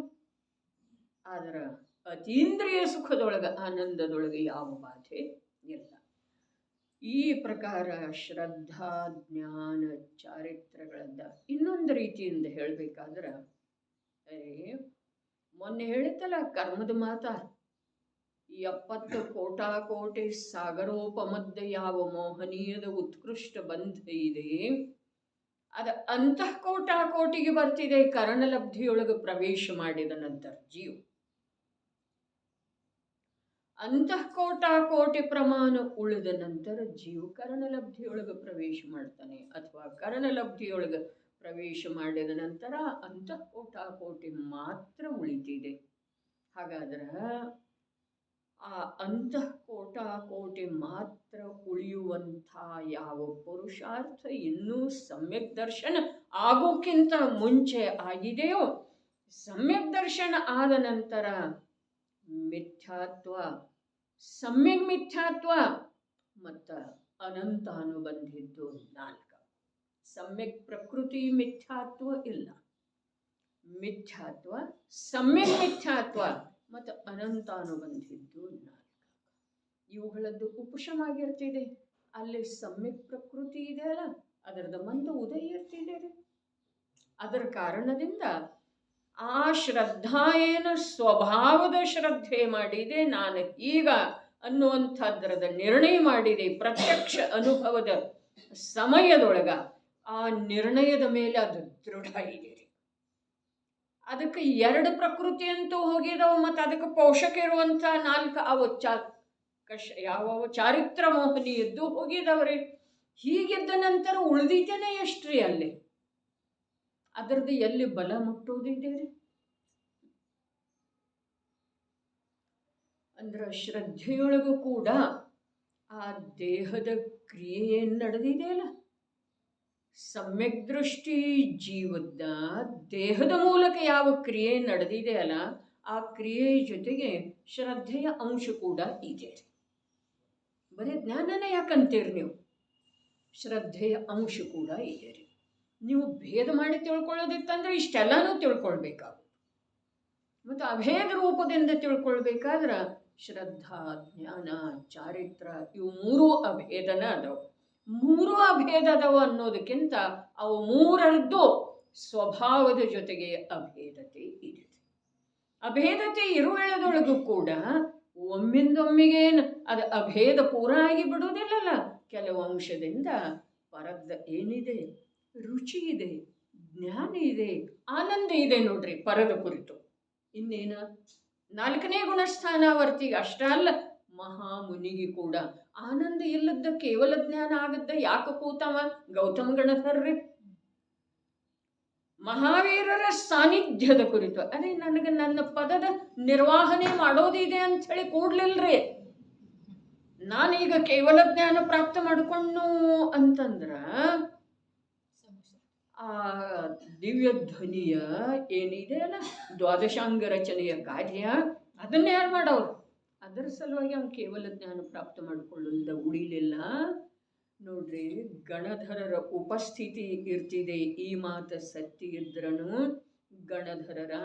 ಆದ್ರೆ ಅತೀಂದ್ರಿಯ ಸುಖದೊಳಗೆ ಆನಂದದೊಳಗೆ ಯಾವ ಬಾಧೆ ಇಲ್ಲ. ಈ ಪ್ರಕಾರ ಶ್ರದ್ಧಾ ಜ್ಞಾನ ಚಾರಿತ್ರಗಳದ್ದ ಇನ್ನೊಂದು ರೀತಿಯಿಂದ ಹೇಳಬೇಕಾದ್ರೆ, ಮೊನ್ನೆ ಹೇಳಿತಲ್ಲ ಕರ್ಮದ ಮಾತ, 70 ಕೋಟಾಕೋಟಿ ಸಾಗರೋಪಮಧ್ಯ ಯಾವ ಮೋಹನೀಯದ ಉತ್ಕೃಷ್ಟ ಬಂಧ ಇದೆ, ಅದ ಅಂತಃ ಕೋಟಾಕೋಟಿಗೆ ಬರ್ತಿದೆ ಕರ್ಣಲಬ್ಧಿಯೊಳಗೆ ಪ್ರವೇಶ ಮಾಡಿದ ನಂತರ ಜೀವ. ಅಂತಃ ಕೋಟಾಕೋಟಿ ಪ್ರಮಾಣ ಉಳಿದ ನಂತರ ಜೀವ ಕರ್ಣಲಬ್ಧಿಯೊಳಗೆ ಪ್ರವೇಶ ಮಾಡ್ತಾನೆ, ಅಥವಾ ಕರ್ಣಲಬ್ಧಿಯೊಳಗೆ ಪ್ರವೇಶ ಮಾಡಿದ ನಂತರ ಅಂತಃ ಕೋಟಾಕೋಟಿ ಮಾತ್ರ ಉಳಿತಿದೆ. ಹಾಗಾದ್ರೆ ಆ ಅಂತಃ ಕೋಟಾಕೋಟಿ ಮಾತ್ರ ಉಳಿಯುವಂಥ ಯಾವ ಪುರುಷಾರ್ಥ ಇನ್ನೂ ಸಮ್ಯಕ್ ದರ್ಶನ ಆಗೋಕ್ಕಿಂತ ಮುಂಚೆ ಆಗಿದೆಯೋ, ಸಮ್ಯಕ್ ದರ್ಶನ ಆದ ನಂತರ ಮಿಥ್ಯಾತ್ವ, ಸಮ್ಯಕ್ ಮಿಥ್ಯಾತ್ವ ಮತ್ತು ಅನಂತ ಅನುಬಂಧಿದ್ದು 4. ಸಮ್ಯಕ್ ಪ್ರಕೃತಿ ಮಿಥ್ಯಾತ್ವ ಇಲ್ಲ, ಮಿಥ್ಯಾತ್ವ, ಸಮ್ಯಕ್ ಮಿಥ್ಯಾತ್ವ ಮತ್ತು ಅನಂತ ಅನುಬಂಧಿದ್ದು 4. ಇವುಗಳದ್ದು ಉಪಶಮ ಆಗಿರ್ತಿದೆ. ಅಲ್ಲಿ ಸಮ್ಯಕ್ ಪ್ರಕೃತಿ ಇದೆ ಅಲ್ಲ, ಅದರದ ಮಂದ ಉದಯ ಇರ್ತಿದೆ ರೀ. ಅದರ ಕಾರಣದಿಂದ ಆ ಶ್ರದ್ಧಾ ಏನು ಸ್ವಭಾವದ ಶ್ರದ್ಧೆ ಮಾಡಿದೆ, ನಾನು ಈಗ ಅನ್ನುವಂಥದ್ರದ ನಿರ್ಣಯ ಮಾಡಿದೆ, ಪ್ರತ್ಯಕ್ಷ ಅನುಭವದ ಸಮಯದೊಳಗ ಆ ನಿರ್ಣಯದ ಮೇಲೆ ಅದು ದೃಢ ಇದೆ. ಅದಕ್ಕೆ 2 ಪ್ರಕೃತಿ ಅಂತೂ ಹೋಗಿದವು, ಮತ್ತು ಅದಕ್ಕೆ ಪೋಷಕ ಇರುವಂಥ 4 ಅವು ಯಾವ ಚಾರಿತ್ರ ಮೋಹನಿಯದ್ದು ಹೋಗಿದವ್ರಿ. ಹೀಗಿದ್ದ ನಂತರ ಉಳಿದಿದ್ದೇನೆ ಎಷ್ಟ್ರಿ ಅಲ್ಲಿ, ಅದರದ್ದು ಎಲ್ಲಿ ಬಲ ಮುಟ್ಟೋದಿದೆ ರೀ. ಅಂದ್ರೆ ಶ್ರದ್ಧೆಯೊಳಗೂ ಕೂಡ ಆ ದೇಹದ ಕ್ರಿಯೆ ಏನು ನಡೆದಿದೆಯಲ್ಲ, ಸಮ್ಯಕ್ ದೃಷ್ಟಿ ಜೀವದ ದೇಹದ ಮೂಲಕ ಯಾವ ಕ್ರಿಯೆ ನಡೆದಿದೆಯಲ್ಲ, ಆ ಕ್ರಿಯೆಯ ಜೊತೆಗೆ ಶ್ರದ್ಧೆಯ ಅಂಶ ಕೂಡ ಇದೆ. ಬರೀ ಜ್ಞಾನನೇ ಯಾಕಂತೀರಿ ನೀವು, ಶ್ರದ್ಧೆಯ ಅಂಶ ಕೂಡ ಇದೆ ರೀ. ನೀವು ಭೇದ ಮಾಡಿ ತಿಳ್ಕೊಳ್ಳೋದಿತ್ತಂದ್ರೆ ಇಷ್ಟೆಲ್ಲನೂ ತಿಳ್ಕೊಳ್ಬೇಕಾಗುತ್ತೆ. ಮತ್ತು ಅಭೇದ ರೂಪದಿಂದ ತಿಳ್ಕೊಳ್ಬೇಕಾದ್ರೆ ಶ್ರದ್ಧಾ, ಜ್ಞಾನ, ಚಾರಿತ್ರ ಇವು ಮೂರೂ ಅಭೇದನ ಅದಾವ. ಮೂರೂ ಅಭೇದ ಅದಾವ ಅನ್ನೋದಕ್ಕಿಂತ ಅವು ಮೂರರದ್ದು ಸ್ವಭಾವದ ಜೊತೆಗೆ ಅಭೇದತೆ ಇದೆ. ಅಭೇದತೆ ಇರುವೆಳದೊಳಗೂ ಕೂಡ ಒಮ್ಮಿಂದೊಮ್ಮಿಗೇನು ಅದು ಅಭೇದ ಪೂರ ಆಗಿ ಬಿಡುವುದಿಲ್ಲಲ್ಲ. ಕೆಲವು ಅಂಶದಿಂದ ಪರದ್ದ ಏನಿದೆ, ರುಚಿ ಇದೆ, ಜ್ಞಾನ ಇದೆ, ಆನಂದ ಇದೆ ನೋಡ್ರಿ ಪರದ ಕುರಿತು. ಇನ್ನೇನು ನಾಲ್ಕನೇ ಗುಣಸ್ಥಾನಾವರ್ತಿಗೆ ಅಷ್ಟ ಅಲ್ಲ, ಮಹಾಮುನಿಗೆ ಕೂಡ ಆನಂದ ಇಲ್ಲದ ಕೇವಲ ಜ್ಞಾನ ಆಗದ್ದ ಯಾಕೆ ಕೂತವ ಗೌತಮ ಗಣಧರ್ರಿ. ಮಹಾವೀರರ ಸಾನ್ನಿಧ್ಯದ ಕುರಿತು ಅದೇ ನನಗೆ ನನ್ನ ಪದದ ನಿರ್ವಹಣೆ ಮಾಡೋದಿದೆ ಅಂತ ಹೇಳಿ ಕೂಡ್ಲಿಲ್ರಿ. ನಾನೀಗ ಕೇವಲ ಜ್ಞಾನ ಪ್ರಾಪ್ತ ಮಾಡಿಕೊಂಡು ಅಂತಂದ್ರ ಆ ದಿವ್ಯ ಧ್ವನಿಯ ಏನಿದೆ ಅಲ್ಲ ದ್ವಾದಶಾಂಗ ರಚನೆಯ ಕಾರ್ಯ ಅದನ್ನ ಯಾರು ಮಾಡೋರು. ಅದರ ಸಲುವಾಗಿ ಅವ್ನು ಕೇವಲ ಜ್ಞಾನ ಪ್ರಾಪ್ತ ಮಾಡಿಕೊಳ್ಳಲಿಲ್ಲ, ಉಳಿಲಿಲ್ಲ. ನೋಡ್ರಿ, ಗಣಧರರ ಉಪಸ್ಥಿತಿ ಇರ್ತಿದೆ. ಈ ಮಾತು ಸತ್ಯ ಇದ್ರನು ಗಣಧರರ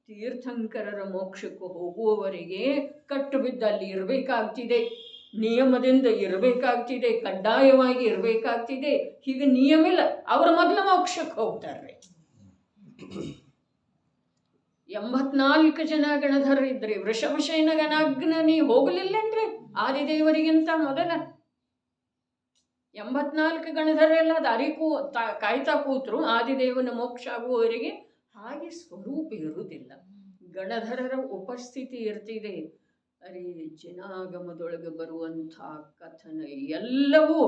ತೀರ್ಥಂಕರರ ಮೋಕ್ಷಕ್ಕೆ ಹೋಗುವವರೆಗೆ ಕಟ್ಟು ಬಿದ್ದು ಅಲ್ಲಿ ಇರಬೇಕಾಗ್ತಿದೆ, ನಿಯಮದಿಂದ ಇರಬೇಕಾಗ್ತಿದೆ, ಕಡ್ಡಾಯವಾಗಿ ಇರಬೇಕಾಗ್ತಿದೆ. ಹೀಗೆ ನಿಯಮ ಇಲ್ಲ, ಅವ್ರ ಮೊದಲು ಮೋಕ್ಷಕ್ಕೆ ಹೋಗ್ತಾರೆ. 84 ಜನ ಗಣಧರ ಇದ್ರಿ. ವೃಷಭಶಯನ ಗಣಾಗ್ನ ನೀ ಹೋಗಲಿಲ್ಲೇನ್ರಿ ಆದಿದೇವರಿಗಿಂತ ಮೊದಲ? 84 ಗಣಧರೆಲ್ಲ ದಾರಿ ಕಾಯ್ತಾ ಕೂತ್ರು ಆದಿದೇವನ ಮೋಕ್ಷ ಆಗುವವರೆಗೆ. ಹಾಗೆ ಸ್ವರೂಪ ಇರುವುದಿಲ್ಲ, ಗಣಧರರ ಉಪಸ್ಥಿತಿ ಇರ್ತಿದೆ. ಅರೆ ಜನಾಗಮದೊಳಗೆ ಬರುವಂಥ ಕಥನ ಎಲ್ಲವೂ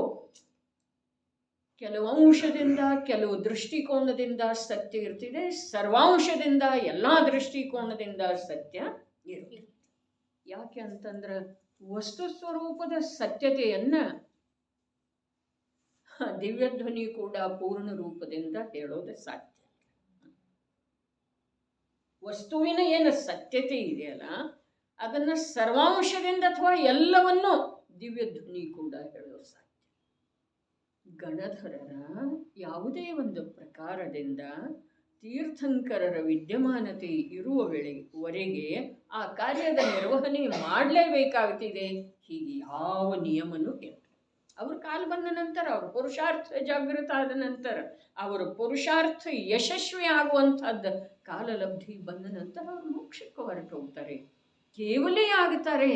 ಕೆಲವು ಅಂಶದಿಂದ ಕೆಲವು ದೃಷ್ಟಿಕೋನದಿಂದ ಸತ್ಯ ಇರ್ತಿದೆ, ಸರ್ವಾಂಶದಿಂದ ಎಲ್ಲ ದೃಷ್ಟಿಕೋನದಿಂದ ಸತ್ಯ ಇರ್ತಿದೆ. ಯಾಕೆ ಅಂತಂದ್ರೆ ವಸ್ತು ಸ್ವರೂಪದ ಸತ್ಯತೆಯನ್ನ ದಿವ್ಯಧ್ವನಿ ಕೂಡ ಪೂರ್ಣ ರೂಪದಿಂದ ಹೇಳೋದು ಸಾಧ್ಯ. ವಸ್ತುವಿನ ಏನು ಸತ್ಯತೆ ಇದೆಯಲ್ಲ ಅದನ್ನು ಸರ್ವಾಂಶದಿಂದ ಅಥವಾ ಎಲ್ಲವನ್ನು ದಿವ್ಯಧ್ವನಿ ಕೂಡ ಹೇಳೋದು ಸಾಧ್ಯ. ಗಣಧರರ ಯಾವುದೇ ಒಂದು ಪ್ರಕಾರದಿಂದ ತೀರ್ಥಂಕರರ ವಿದ್ಯಮಾನತೆ ಇರುವವರೆಗೆ ಆ ಕಾರ್ಯದ ನಿರ್ವಹಣೆ ಮಾಡಲೇಬೇಕಾಗ್ತಿದೆ. ಹೀಗೆ ಯಾವ ನಿಯಮನೂ ಇಲ್ಲ. ಅವ್ರ ಕಾಲ ಬಂದ ನಂತರ, ಅವ್ರ ಪುರುಷಾರ್ಥ ಜಾಗೃತ ಆದ ನಂತರ, ಅವರ ಪುರುಷಾರ್ಥ ಯಶಸ್ವಿ ಆಗುವಂಥದ್ದು ಕಾಲಲಬ್ಧಿ ಬಂದ ನಂತರ ಅವರು ಮೋಕ್ಷಕ್ಕೆ ಹೊರಟು ಹೋಗ್ತಾರೆ, ಕೇವಲಿ ಆಗ್ತಾರೆ.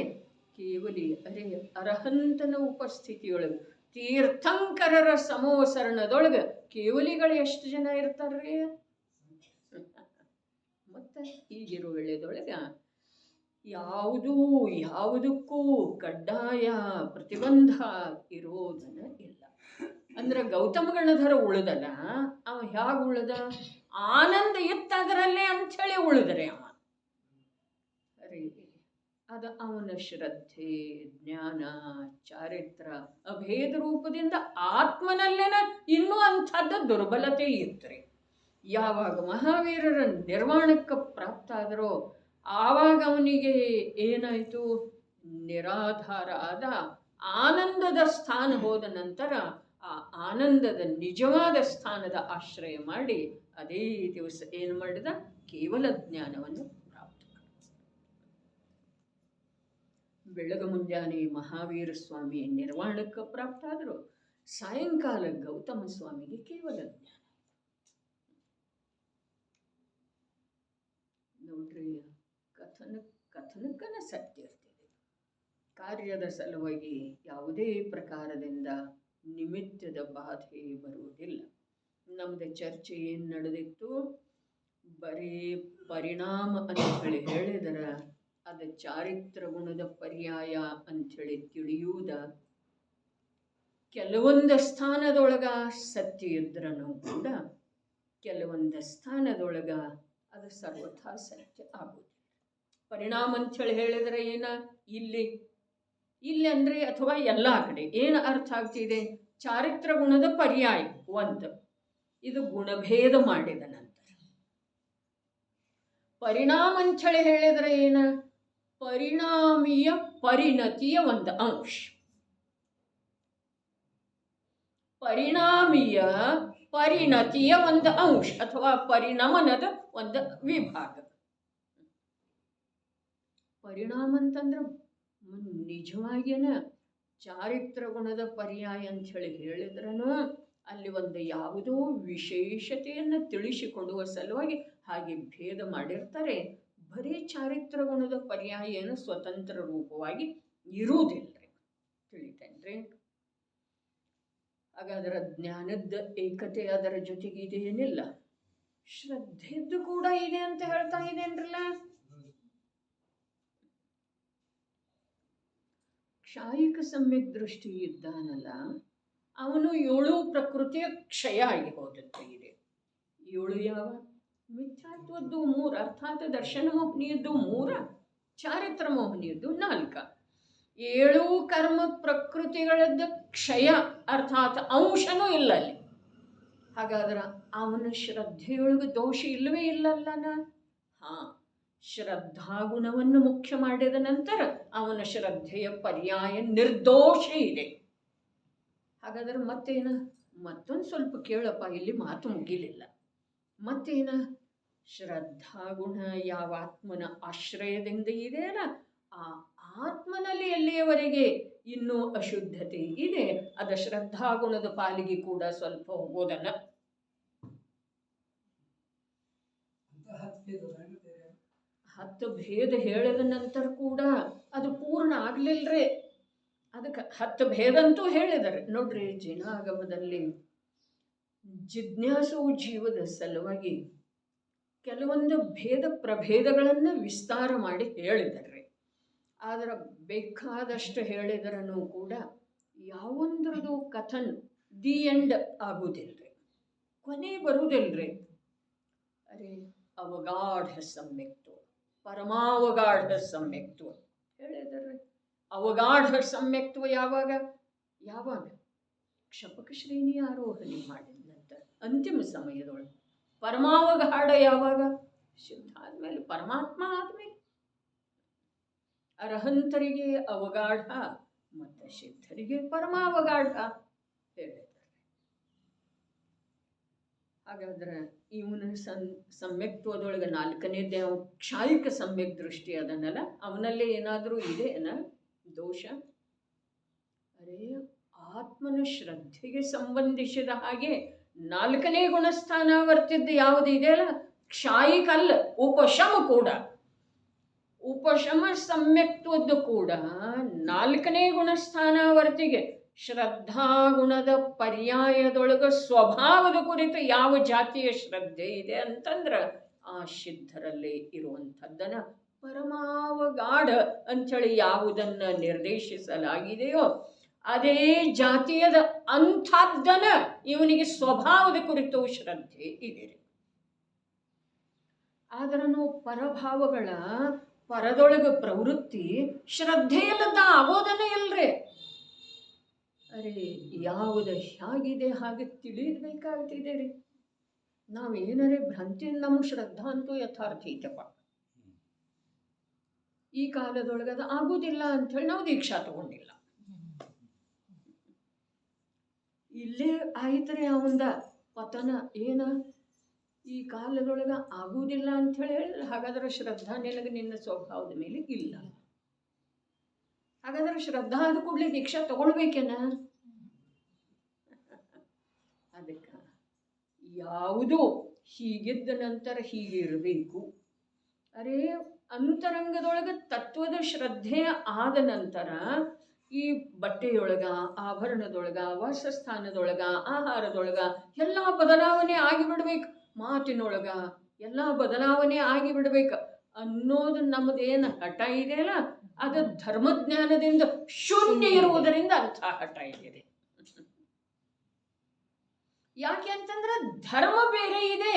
ಕೇವಲಿ ಅರೆ ಅರಹಂತನ ಉಪಸ್ಥಿತಿಯೊಳಗೆ ತೀರ್ಥಂಕರರ ಸಮೋಸರಣದೊಳಗೆ ಕೇವಲಿಗಳು ಎಷ್ಟು ಜನ ಇರ್ತಾರ್ರಿ? ಮತ್ತೆ ಈಗಿರೋ ವೇಳೆದೊಳಗೆ ಯಾವುದಕ್ಕೂ ಕಡ್ಡಾಯ ಪ್ರತಿಬಂಧ ಇರೋದನ್ನ ಇಲ್ಲ. ಅಂದ್ರೆ ಗೌತಮ ಗಣಧರ ಉಳಿದಲ್ಲ, ಅವ ಹ್ಯಾಗ ಉಳಿದ? ಆನಂದ ಇತ್ತದರಲ್ಲೇ ಅಂಥೇಳಿ ಉಳಿದರೆ ಅವ. ಅರೆ ಅದು ಅವನ ಶ್ರದ್ಧೆ, ಜ್ಞಾನ, ಚಾರಿತ್ರ ಅಭೇದ ರೂಪದಿಂದ ಆತ್ಮನಲ್ಲೇನ ಇನ್ನೂ ಅಂಥದ್ದು ದುರ್ಬಲತೆ ಇರ್ತಾರೆ. ಯಾವಾಗ ಮಹಾವೀರರ ನಿರ್ವಾಣಕ್ಕೆ ಪ್ರಾಪ್ತ ಆದರೋ ಆವಾಗ ಅವನಿಗೆ ಏನಾಯಿತು? ನಿರಾಧಾರ ಆದ ಆನಂದದ ಸ್ಥಾನ ಹೋದ ನಂತರ ಆ ಆನಂದದ ನಿಜವಾದ ಸ್ಥಾನದ ಆಶ್ರಯ ಮಾಡಿ ಅದೇ ದಿವಸ ಏನು ಮಾಡಿದ? ಕೇವಲ ಜ್ಞಾನವನ್ನು ಪ್ರಾಪ್ತ ಮಾಡಿದ. ಬೆಳಗ ಮುಂಜಾನೆ ಮಹಾವೀರ ಸ್ವಾಮಿ ನಿರ್ವಾಣಕ್ಕೆ ಪ್ರಾಪ್ತ ಆದರು. ಸಾಯಂಕಾಲ ಗೌತಮ ಸ್ವಾಮಿಗೆ ಕೇವಲ ಜ್ಞಾನ. ನೋಡ್ರಿ, ಕಥನಕ್ಕನ ಸತ್ಯ ಇರ್ತಿದೆ. ಕಾರ್ಯದ ಸಲುವಾಗಿ ಯಾವುದೇ ಪ್ರಕಾರದಿಂದ ನಿಮಿತ್ತದ ಬಾಧೆ ಬರುವುದಿಲ್ಲ. ನಮ್ದು ಚರ್ಚೆ ಏನು ನಡೆದಿತ್ತು? ಬರೀ ಪರಿಣಾಮ ಅಂಥೇಳಿ ಹೇಳಿದರ ಅದು ಚಾರಿತ್ರ ಗುಣದ ಪರ್ಯಾಯ ಅಂಥೇಳಿ ತಿಳಿಯುವುದ. ಕೆಲವೊಂದು ಸ್ಥಾನದೊಳಗ ಸತ್ಯ ಇದ್ರೂ ಕೂಡ ಕೆಲವೊಂದು ಸ್ಥಾನದೊಳಗ ಅದು ಸರ್ವಥಾ ಸತ್ಯ ಆಗುವುದಿಲ್ಲ. ಪರಿಣಾಮ ಅಂಥೇಳಿ ಹೇಳಿದರೆ ಏನ? ಇಲ್ಲಿ ಅಂದರೆ ಅಥವಾ ಎಲ್ಲ ಕಡೆ ಏನು ಅರ್ಥ ಆಗ್ತಿದೆ? ಚಾರಿತ್ರ ಗುಣದ ಪರ್ಯಾಯ ಒಂದು. ಇದು ಗುಣಭೇದ ಮಾಡಿದ ನಂತರ. ಪರಿಣಾಮ ಅಂಥೇಳಿ ಹೇಳಿದರೆ ಏನ? ಪರಿಣಾಮಿಯ ಪರಿಣತಿಯ ಒಂದು ಅಂಶ, ಪರಿಣಾಮಿಯ ಪರಿಣತಿಯ ಒಂದು ಅಂಶ ಅಥವಾ ಪರಿಣಮನದ ಒಂದು ವಿಭಾಗ. ಪರಿಣಾಮ ಅಂತಂದ್ರೆ ನಿಜವಾಗಿನ ಚಾರಿತ್ರ ಗುಣದ ಪರ್ಯಾಯ ಅಂಥೇಳಿ ಹೇಳಿದ್ರೂ ಅಲ್ಲಿ ಒಂದು ಯಾವುದೋ ವಿಶೇಷತೆಯನ್ನು ತಿಳಿಸಿಕೊಡುವ ಸಲುವಾಗಿ ಹಾಗೆ ಭೇದ ಮಾಡಿರ್ತಾರೆ. ಬರೀ ಚಾರಿತ್ರ ಗುಣದ ಪರ್ಯಾಯ ಏನು ಸ್ವತಂತ್ರ ರೂಪವಾಗಿ ಇರುವುದಿಲ್ಲರಿ. ತಿಳಿತೇನ್ರಿ? ಹಾಗಾದ್ರೆ ಜ್ಞಾನದ ಏಕತೆ ಅದರ ಜೊತೆಗೆ ಇದೆ ಏನಿಲ್ಲ, ಶ್ರದ್ಧೆದ್ದು ಕೂಡ ಇದೆ ಅಂತ ಹೇಳ್ತಾ ಇದೇನ್ರಲ್ಲ. ಕ್ಷಾಯಿಕ ಸಮ್ಯಕ್ ದೃಷ್ಟಿ ಇದ್ದಾನಲ್ಲ, ಅವನು 7 ಪ್ರಕೃತಿಯ ಕ್ಷಯ ಆಗಿ ಹೋಗುತ್ತೆ ಇದೆ. 7 ಯಾವ? ಮಿಥ್ಯಾತ್ವದ್ದು 3, ಅರ್ಥಾತ್ ದರ್ಶನ ಮೋಹನಿಯದ್ದು 3, ಚಾರಿತ್ರ ಮೋಹನಿಯದ್ದು 4. 7 ಕರ್ಮ ಪ್ರಕೃತಿಗಳದ್ದು ಕ್ಷಯ ಅರ್ಥಾತ್ ಅಂಶನೂ ಇಲ್ಲ ಅಲ್ಲಿ. ಹಾಗಾದ್ರೆ ಅವನ ಶ್ರದ್ಧೆಯೊಳಗೆ ದೋಷ ಇಲ್ಲವೇ ಇಲ್ಲಲ್ಲನ? ಶ್ರದ್ಧಾಗುಣವನ್ನು ಮುಖ್ಯ ಮಾಡಿದ ನಂತರ ಅವನ ಶ್ರದ್ಧೆಯ ಪರ್ಯಾಯ ನಿರ್ದೋಷ ಇದೆ. ಹಾಗಾದ್ರೆ ಮತ್ತೇನ? ಮತ್ತೊಂದು ಸ್ವಲ್ಪ ಕೇಳಪ್ಪ, ಇಲ್ಲಿ ಮಾತು ಮುಗಿಲಿಲ್ಲ. ಮತ್ತೇನ? ಶ್ರದ್ಧಾಗುಣ ಯಾವ ಆತ್ಮನ ಆಶ್ರಯದಿಂದ ಇದೆಯಲ್ಲ, ಆ ಆತ್ಮನಲ್ಲಿ ಎಲ್ಲಿಯವರೆಗೆ ಇನ್ನೂ ಅಶುದ್ಧತೆ ಇದೆ, ಅದ ಶ್ರದ್ಧಾಗುಣದ ಪಾಲಿಗೆ ಕೂಡ ಸ್ವಲ್ಪ ಹೋಗೋದನ್ನ. 10 ಭೇದ ಹೇಳಿದ ನಂತರ ಕೂಡ ಅದು ಪೂರ್ಣ ಆಗ್ಲಿಲ್ರಿ. ಅದಕ್ಕೆ 10 ಭೇದ ಅಂತೂ ಹೇಳಿದ್ದಾರೆ ನೋಡ್ರಿ. ಜಿನಾಗಮದಲ್ಲಿ ಜಿಜ್ಞಾಸು ಜೀವದ ಸಲುವಾಗಿ ಕೆಲವೊಂದು ಭೇದ ಪ್ರಭೇದಗಳನ್ನು ವಿಸ್ತಾರ ಮಾಡಿ ಹೇಳಿದ್ದಾರೆ. ಆದ್ರೆ ಬೇಕಾದಷ್ಟು ಹೇಳಿದ್ರೂ ಕೂಡ ಯಾವೊಂದ್ರದು ಕಥನ್ ದಿ ಎಂಡ್ ಆಗುವುದಿಲ್ರಿ, ಕೊನೆ ಬರುವುದಿಲ್ರಿ. ಅರೆ ಅವಗಾಢ ಸಮ್ಯಕ್ತು, ಪರಮಾವಗಾಢ ಸಮ್ಯಕ್ತು ಹೇಳಿದ್ದಾರೆ. ಅವಗಾಢ ಸಮ್ಯಕ್ತ್ವ ಯಾವಾಗ? ಯಾವಾಗ ಕ್ಷಪಕ ಶ್ರೇಣಿ ಆರೋಹಣೆ ಮಾಡಿದ ನಂತರ ಅಂತಿಮ ಸಮಯದೊಳಗೆ. ಪರಮಾವಗಾಢ ಯಾವಾಗ? ಶುದ್ಧ ಆದ್ಮೇಲೆ, ಪರಮಾತ್ಮ ಆದ್ಮೇಲೆ. ಅರ್ಹಂತರಿಗೆ ಅವಗಾಢ ಮತ್ತು ಸಿದ್ಧರಿಗೆ ಪರಮಾವಗಾಢ ಹೇಳಿದ್ದಾರೆ. ಹಾಗಾದ್ರೆ ಇವನ ಸಮ್ಯಕ್ತ್ವದೊಳಗೆ 4ನೇದೇ ಕ್ಷಾಯಿಕ ಸಮ್ಯಕ್ ದೃಷ್ಟಿ ಅದನ್ನಲ್ಲ, ಅವನಲ್ಲೇ ಏನಾದರೂ ಇದೆಯೇನ ದೋಷ? ಅರೇ ಆತ್ಮನ ಶ್ರದ್ಧೆಗೆ ಸಂಬಂಧಿಸಿದ ಹಾಗೆ 4ನೇ ಗುಣಸ್ಥಾನ ವರ್ತಿದ್ದು ಯಾವುದು ಇದೆಯಲ್ಲ, ಕ್ಷಾಯಿಕ ಅಲ್ಲ, ಉಪಶಮ ಕೂಡ. ಉಪಶಮ ಸಮ್ಯಕ್ತ್ವದ್ದು ಕೂಡ 4ನೇ ಗುಣಸ್ಥಾನ ವರ್ತಿಗೆ ಶ್ರದ್ಧಾಗುಣದ ಪರ್ಯಾಯದೊಳಗೆ ಸ್ವಭಾವದ ಕುರಿತು ಯಾವ ಜಾತಿಯ ಶ್ರದ್ಧೆ ಇದೆ ಅಂತಂದ್ರೆ ಆ ಸಿದ್ಧರಲ್ಲೇ ಇರುವಂಥದ್ದನ್ನು ಪರಮಾವಗಾಢ ಅಂಥೇಳಿ ಯಾವುದನ್ನು ನಿರ್ದೇಶಿಸಲಾಗಿದೆಯೋ ಅದೇ ಜಾತಿಯದ ಅಂಥದ್ದನ್ನ ಇವನಿಗೆ ಸ್ವಭಾವದ ಕುರಿತು ಶ್ರದ್ಧೆ ಇದೆ. ಆದ್ರೂ ಪರಭಾವಗಳ ಪರದೊಳಗೆ ಪ್ರವೃತ್ತಿ ಶ್ರದ್ಧೆಯಲ್ಲದ ಆಗೋದನ್ನೇ ಇಲ್ರಿ. ಅರೆ ಯಾವುದು ಹೇಗಿದೆ ಹಾಗೆ ತಿಳಿಯಬೇಕಾಗ್ತಿದೆ ರೀ. ನಾವೇನರೇ ಭ್ರಾಂತಿಯಿಂದ ನಮಗೆ ಶ್ರದ್ಧಾ ಅಂತೂ ಯಥಾರ್ಥ ಐತಪ್ಪ. ಈ ಕಾಲದೊಳಗೆ ಅದು ಆಗೋದಿಲ್ಲ ಅಂಥೇಳಿ ನಾವು ದೀಕ್ಷಾ ತಗೊಂಡಿಲ್ಲ. ಇಲ್ಲೇ ಆಯ್ತರೆ ಅವಂದ ಪತನ ಏನ ಈ ಕಾಲದೊಳಗೆ ಆಗುವುದಿಲ್ಲ ಅಂಥೇಳಿ ಹೇಳಿದ್ರೆ ಹಾಗಾದ್ರೆ ಶ್ರದ್ಧಾ ನಿನಗೆ ನಿನ್ನ ಸ್ವಭಾವದ ಮೇಲೆ ಇಲ್ಲ. ಹಾಗಾದ್ರೆ ಶ್ರದ್ಧಾ ಆದ ಕೂಡಲೇ ದೀಕ್ಷಾ ತಗೊಳ್ಬೇಕೇನ? ಅದಕ್ಕೆ ಯಾವುದು ಹೀಗಿದ್ದ ನಂತರ ಹೀಗೆ ಇರಬೇಕು. ಅರೇ ಅಂತರಂಗದೊಳಗೆ ತತ್ವದ ಶ್ರದ್ಧೆ ಆದ ನಂತರ ಈ ಬಟ್ಟೆಯೊಳಗ, ಆಭರಣದೊಳಗ, ವಾಸಸ್ಥಾನದೊಳಗ, ಆಹಾರದೊಳಗ ಎಲ್ಲ ಬದಲಾವಣೆ ಆಗಿಬಿಡ್ಬೇಕು. ಮಾತಿನೊಳಗ ಎಲ್ಲ ಬದಲಾವಣೆ ಆಗಿಬಿಡ್ಬೇಕು ಅನ್ನೋದು ನಮ್ಮದೇನು ಹಠ ಇದೆಯಲ್ಲ, ಅದು ಧರ್ಮಜ್ಞಾನದಿಂದ ಶೂನ್ಯ ಇರುವುದರಿಂದ ಅಂಥ ಹಠ ಇದೆ. ಯಾಕೆ ಅಂತಂದ್ರೆ ಧರ್ಮ ಬೇರೆ ಇದೆ,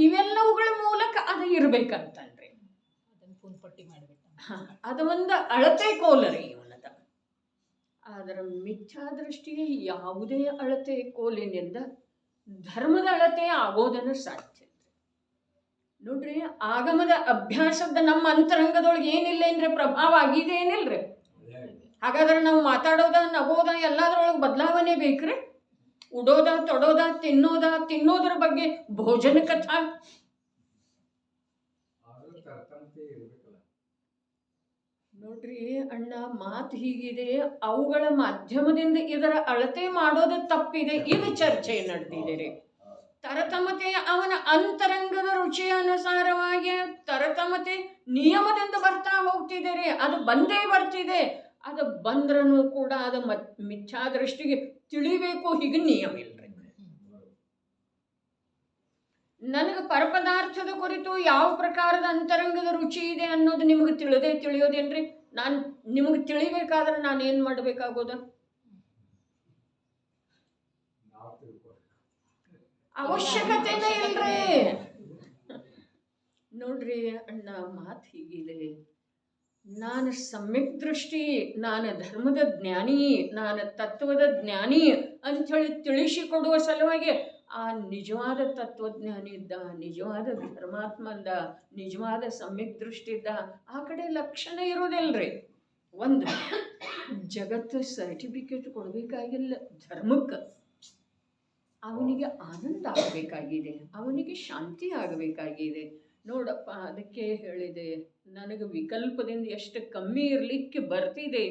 ಇವೆಲ್ಲವುಗಳ ಮೂಲಕ ಅದು ಇರ್ಬೇಕಂತಂದ್ರೆ ಅದು ಒಂದು ಅಳತೆ ಕೋಲರಿ ಇವನದ. ಅದರ ಮಿಥ್ಯಾ ದೃಷ್ಟಿಗೆ ಯಾವುದೇ ಅಳತೆ ಕೋಲಿನಿಂದ ಧರ್ಮದ ಅಳತೆ ಆಗೋದನ್ನು ಸಾಧ್ಯ. ನೋಡ್ರಿ, ಆಗಮದ ಅಭ್ಯಾಸದ ನಮ್ಮ ಅಂತರಂಗದೊಳಗೆ ಏನಿಲ್ಲ ಅಂದ್ರೆ ಪ್ರಭಾವ ಆಗಿದೆ ಏನಿಲ್ರಿ. ಹಾಗಾದ್ರೆ ನಾವು ಮಾತಾಡೋದ, ನಗೋದ ಎಲ್ಲದರೊಳಗೆ ಬದಲಾವಣೆ ಬೇಕ್ರಿ. ಉಡೋದ, ತೊಡೋದ, ತಿನ್ನೋದ್ರ ಬಗ್ಗೆ ಭೋಜನ ಕಥಾ ನೋಡ್ರಿ ಅಣ್ಣ, ಮಾತು ಹೀಗಿದೆ, ಅವುಗಳ ಮಾಧ್ಯಮದಿಂದ ಇದರ ಅಳತೆ ಮಾಡೋದು ತಪ್ಪಿದೆ, ಇದು ಚರ್ಚೆ ನಡೆದಿದೆ. ತರತಮತೆ ಅವನ ಅಂತರಂಗದ ರುಚಿಯ ಅನುಸಾರವಾಗಿ ತರತಮತೆ ನಿಯಮದಿಂದ ಬರ್ತಾ ಹೋಗ್ತಿದ್ದಾರೆ. ಅದು ಬಂದೇ ಬರ್ತಿದೆ. ಅದು ಬಂದ್ರೂ ಕೂಡ ಅದು ಮಿಥ್ಯಾ ದೃಷ್ಟಿಗೆ ತಿಳಿಬೇಕು, ಹೀಗೆ ನಿಯಮ ಇಲ್ರಿ. ನನಗೆ ಪರಪದಾರ್ಥದ ಕುರಿತು ಯಾವ ಪ್ರಕಾರದ ಅಂತರಂಗದ ರುಚಿ ಇದೆ ಅನ್ನೋದು ನಿಮಗೆ ತಿಳಿಯೋದೇನ್ರಿ? ನಾನು ನಿಮಗೆ ತಿಳಿಬೇಕಾದ್ರೆ ನಾನು ಏನು ಮಾಡಬೇಕಾಗೋದ? ಅವಶ್ಯಕತೆನೇ ಇಲ್ರಿ. ನೋಡ್ರಿ ಅಣ್ಣ, ಮಾತು ಹೀಗಿದೆ, ನಾನು ಸಮ್ಯಕ್ ದೃಷ್ಟಿ, ನಾನು ಧರ್ಮದ ಜ್ಞಾನಿ, ನಾನು ತತ್ವದ ಜ್ಞಾನಿ ಅಂಥೇಳಿ ತಿಳಿಸಿಕೊಡುವ ಸಲುವಾಗಿ ಆ ನಿಜವಾದ ತತ್ವಜ್ಞಾನಿ ಇದ್ದ, ನಿಜವಾದ ಧರ್ಮಾತ್ಮ ಇದ್ದ, ನಿಜವಾದ ಸಮ್ಯಕ್ ದೃಷ್ಟಿ ಇದ್ದ, ಆ ಕಡೆ ಲಕ್ಷಣ ಇರೋದಿಲ್ರಿ. ಒಂದು ಜಗತ್ತು ಸರ್ಟಿಫಿಕೇಟ್ ಕೊಡಬೇಕಾಗಿಲ್ಲ ಧರ್ಮಕ್ಕೆ, ಅವನಿಗೆ ಆನಂದ ಆಗಬೇಕಾಗಿದೆ, ಅವನಿಗೆ ಶಾಂತಿ ಆಗಬೇಕಾಗಿದೆ. ನೋಡಪ್ಪ, ಅದಕ್ಕೆ ಹೇಳಿದೆ, ನನಗೆ ವಿಕಲ್ಪದಿಂದ ಎಷ್ಟು ಕಮ್ಮಿ ಇರಲಿಕ್ಕೆ ಬರ್ತಿದೆ,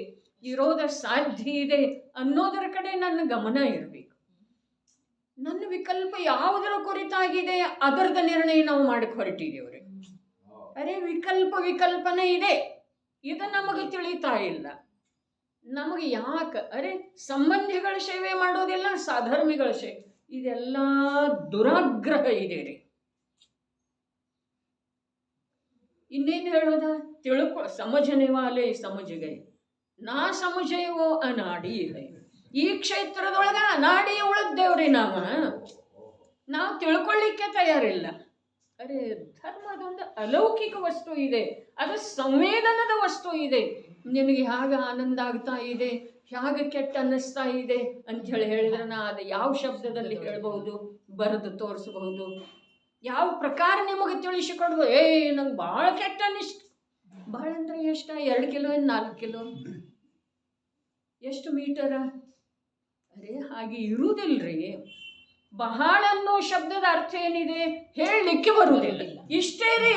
ಇರೋದ ಸಾಧ್ಯ ಇದೆ ಅನ್ನೋದರ ಕಡೆ ನನ್ನ ಗಮನ ಇರಬೇಕು. ನನ್ನ ವಿಕಲ್ಪ ಯಾವುದರ ಕುರಿತಾಗಿದೆ ಅದರದ ನಿರ್ಣಯ ನಾವು ಮಾಡಕ್ಕೆ ಹೊರಟಿದ್ದೇವ್ರಿ. ಅರೆ ವಿಕಲ್ಪನೆ ಇದೆ, ಇದು ನಮಗೆ ತಿಳಿತಾ ಇಲ್ಲ. ನಮಗೆ ಯಾಕೆ? ಅರೆ ಸಂಬಂಧಿಗಳ ಸೇವೆ ಮಾಡೋದಿಲ್ಲ, ಸಾಧರ್ಮಿಗಳ ಸೇವೆ, ಇದೆಲ್ಲ ದುರಾಗ್ರಹ ಇದೆ ರೀ. ಇನ್ನೇನು ಹೇಳೋದ? ಸಮಜನೆ ವಾಲೆ ಸಮಜ ಗೈ, ನಾ ಸಮಜಯವೋ ಅನಾಡಿ ಹೈ. ಈ ಕ್ಷೇತ್ರದೊಳಗ ಅನಾಡಿ ಉಳಿದ್ದೇವ್ರಿ. ನಾವು ತಿಳ್ಕೊಳ್ಳಿಕ್ಕೆ ತಯಾರಿಲ್ಲ. ಅರೆ ಧರ್ಮ ಅದೊಂದು ಅಲೌಕಿಕ ವಸ್ತು ಇದೆ, ಅದು ಸಂವೇದನದ ವಸ್ತು ಇದೆ. ನಿನಗೆ ಹೇಗೆ ಆನಂದ ಆಗ್ತಾ ಇದೆ, ಹೇಗೆ ಕೆಟ್ಟ ಅನ್ನಿಸ್ತಾ ಇದೆ ಅಂತ ಹೇಳಿದ್ರೆ ನಾ ಅದು ಯಾವ ಶಬ್ದದಲ್ಲಿ ಹೇಳ್ಬಹುದು, ಬರೆದು ತೋರಿಸಬಹುದು, ಯಾವ ಪ್ರಕಾರ ನಿಮಗೆ ತಿಳಿಸಿಕೊಡ್ಬೋದು. ನಂಗೆ ಭಾಳ ಕೆಟ್ಟ ಅನ್ನಿಸ್ತು. ಭಾಳ ಅಂದ್ರೆ ಎಷ್ಟು? 2 ಕಿಲೋ 4 ಕಿಲೋ, ಎಷ್ಟು ಮೀಟರ? ಅರೆ ಹಾಗೆ ಇರುವುದಿಲ್ರಿ. ಬಹಳ ಅನ್ನೋ ಶಬ್ದದ ಅರ್ಥ ಏನಿದೆ ಹೇಳಲಿಕ್ಕೆ ಬರುವುದಿಲ್ಲ, ಇಷ್ಟೇ ರೀ.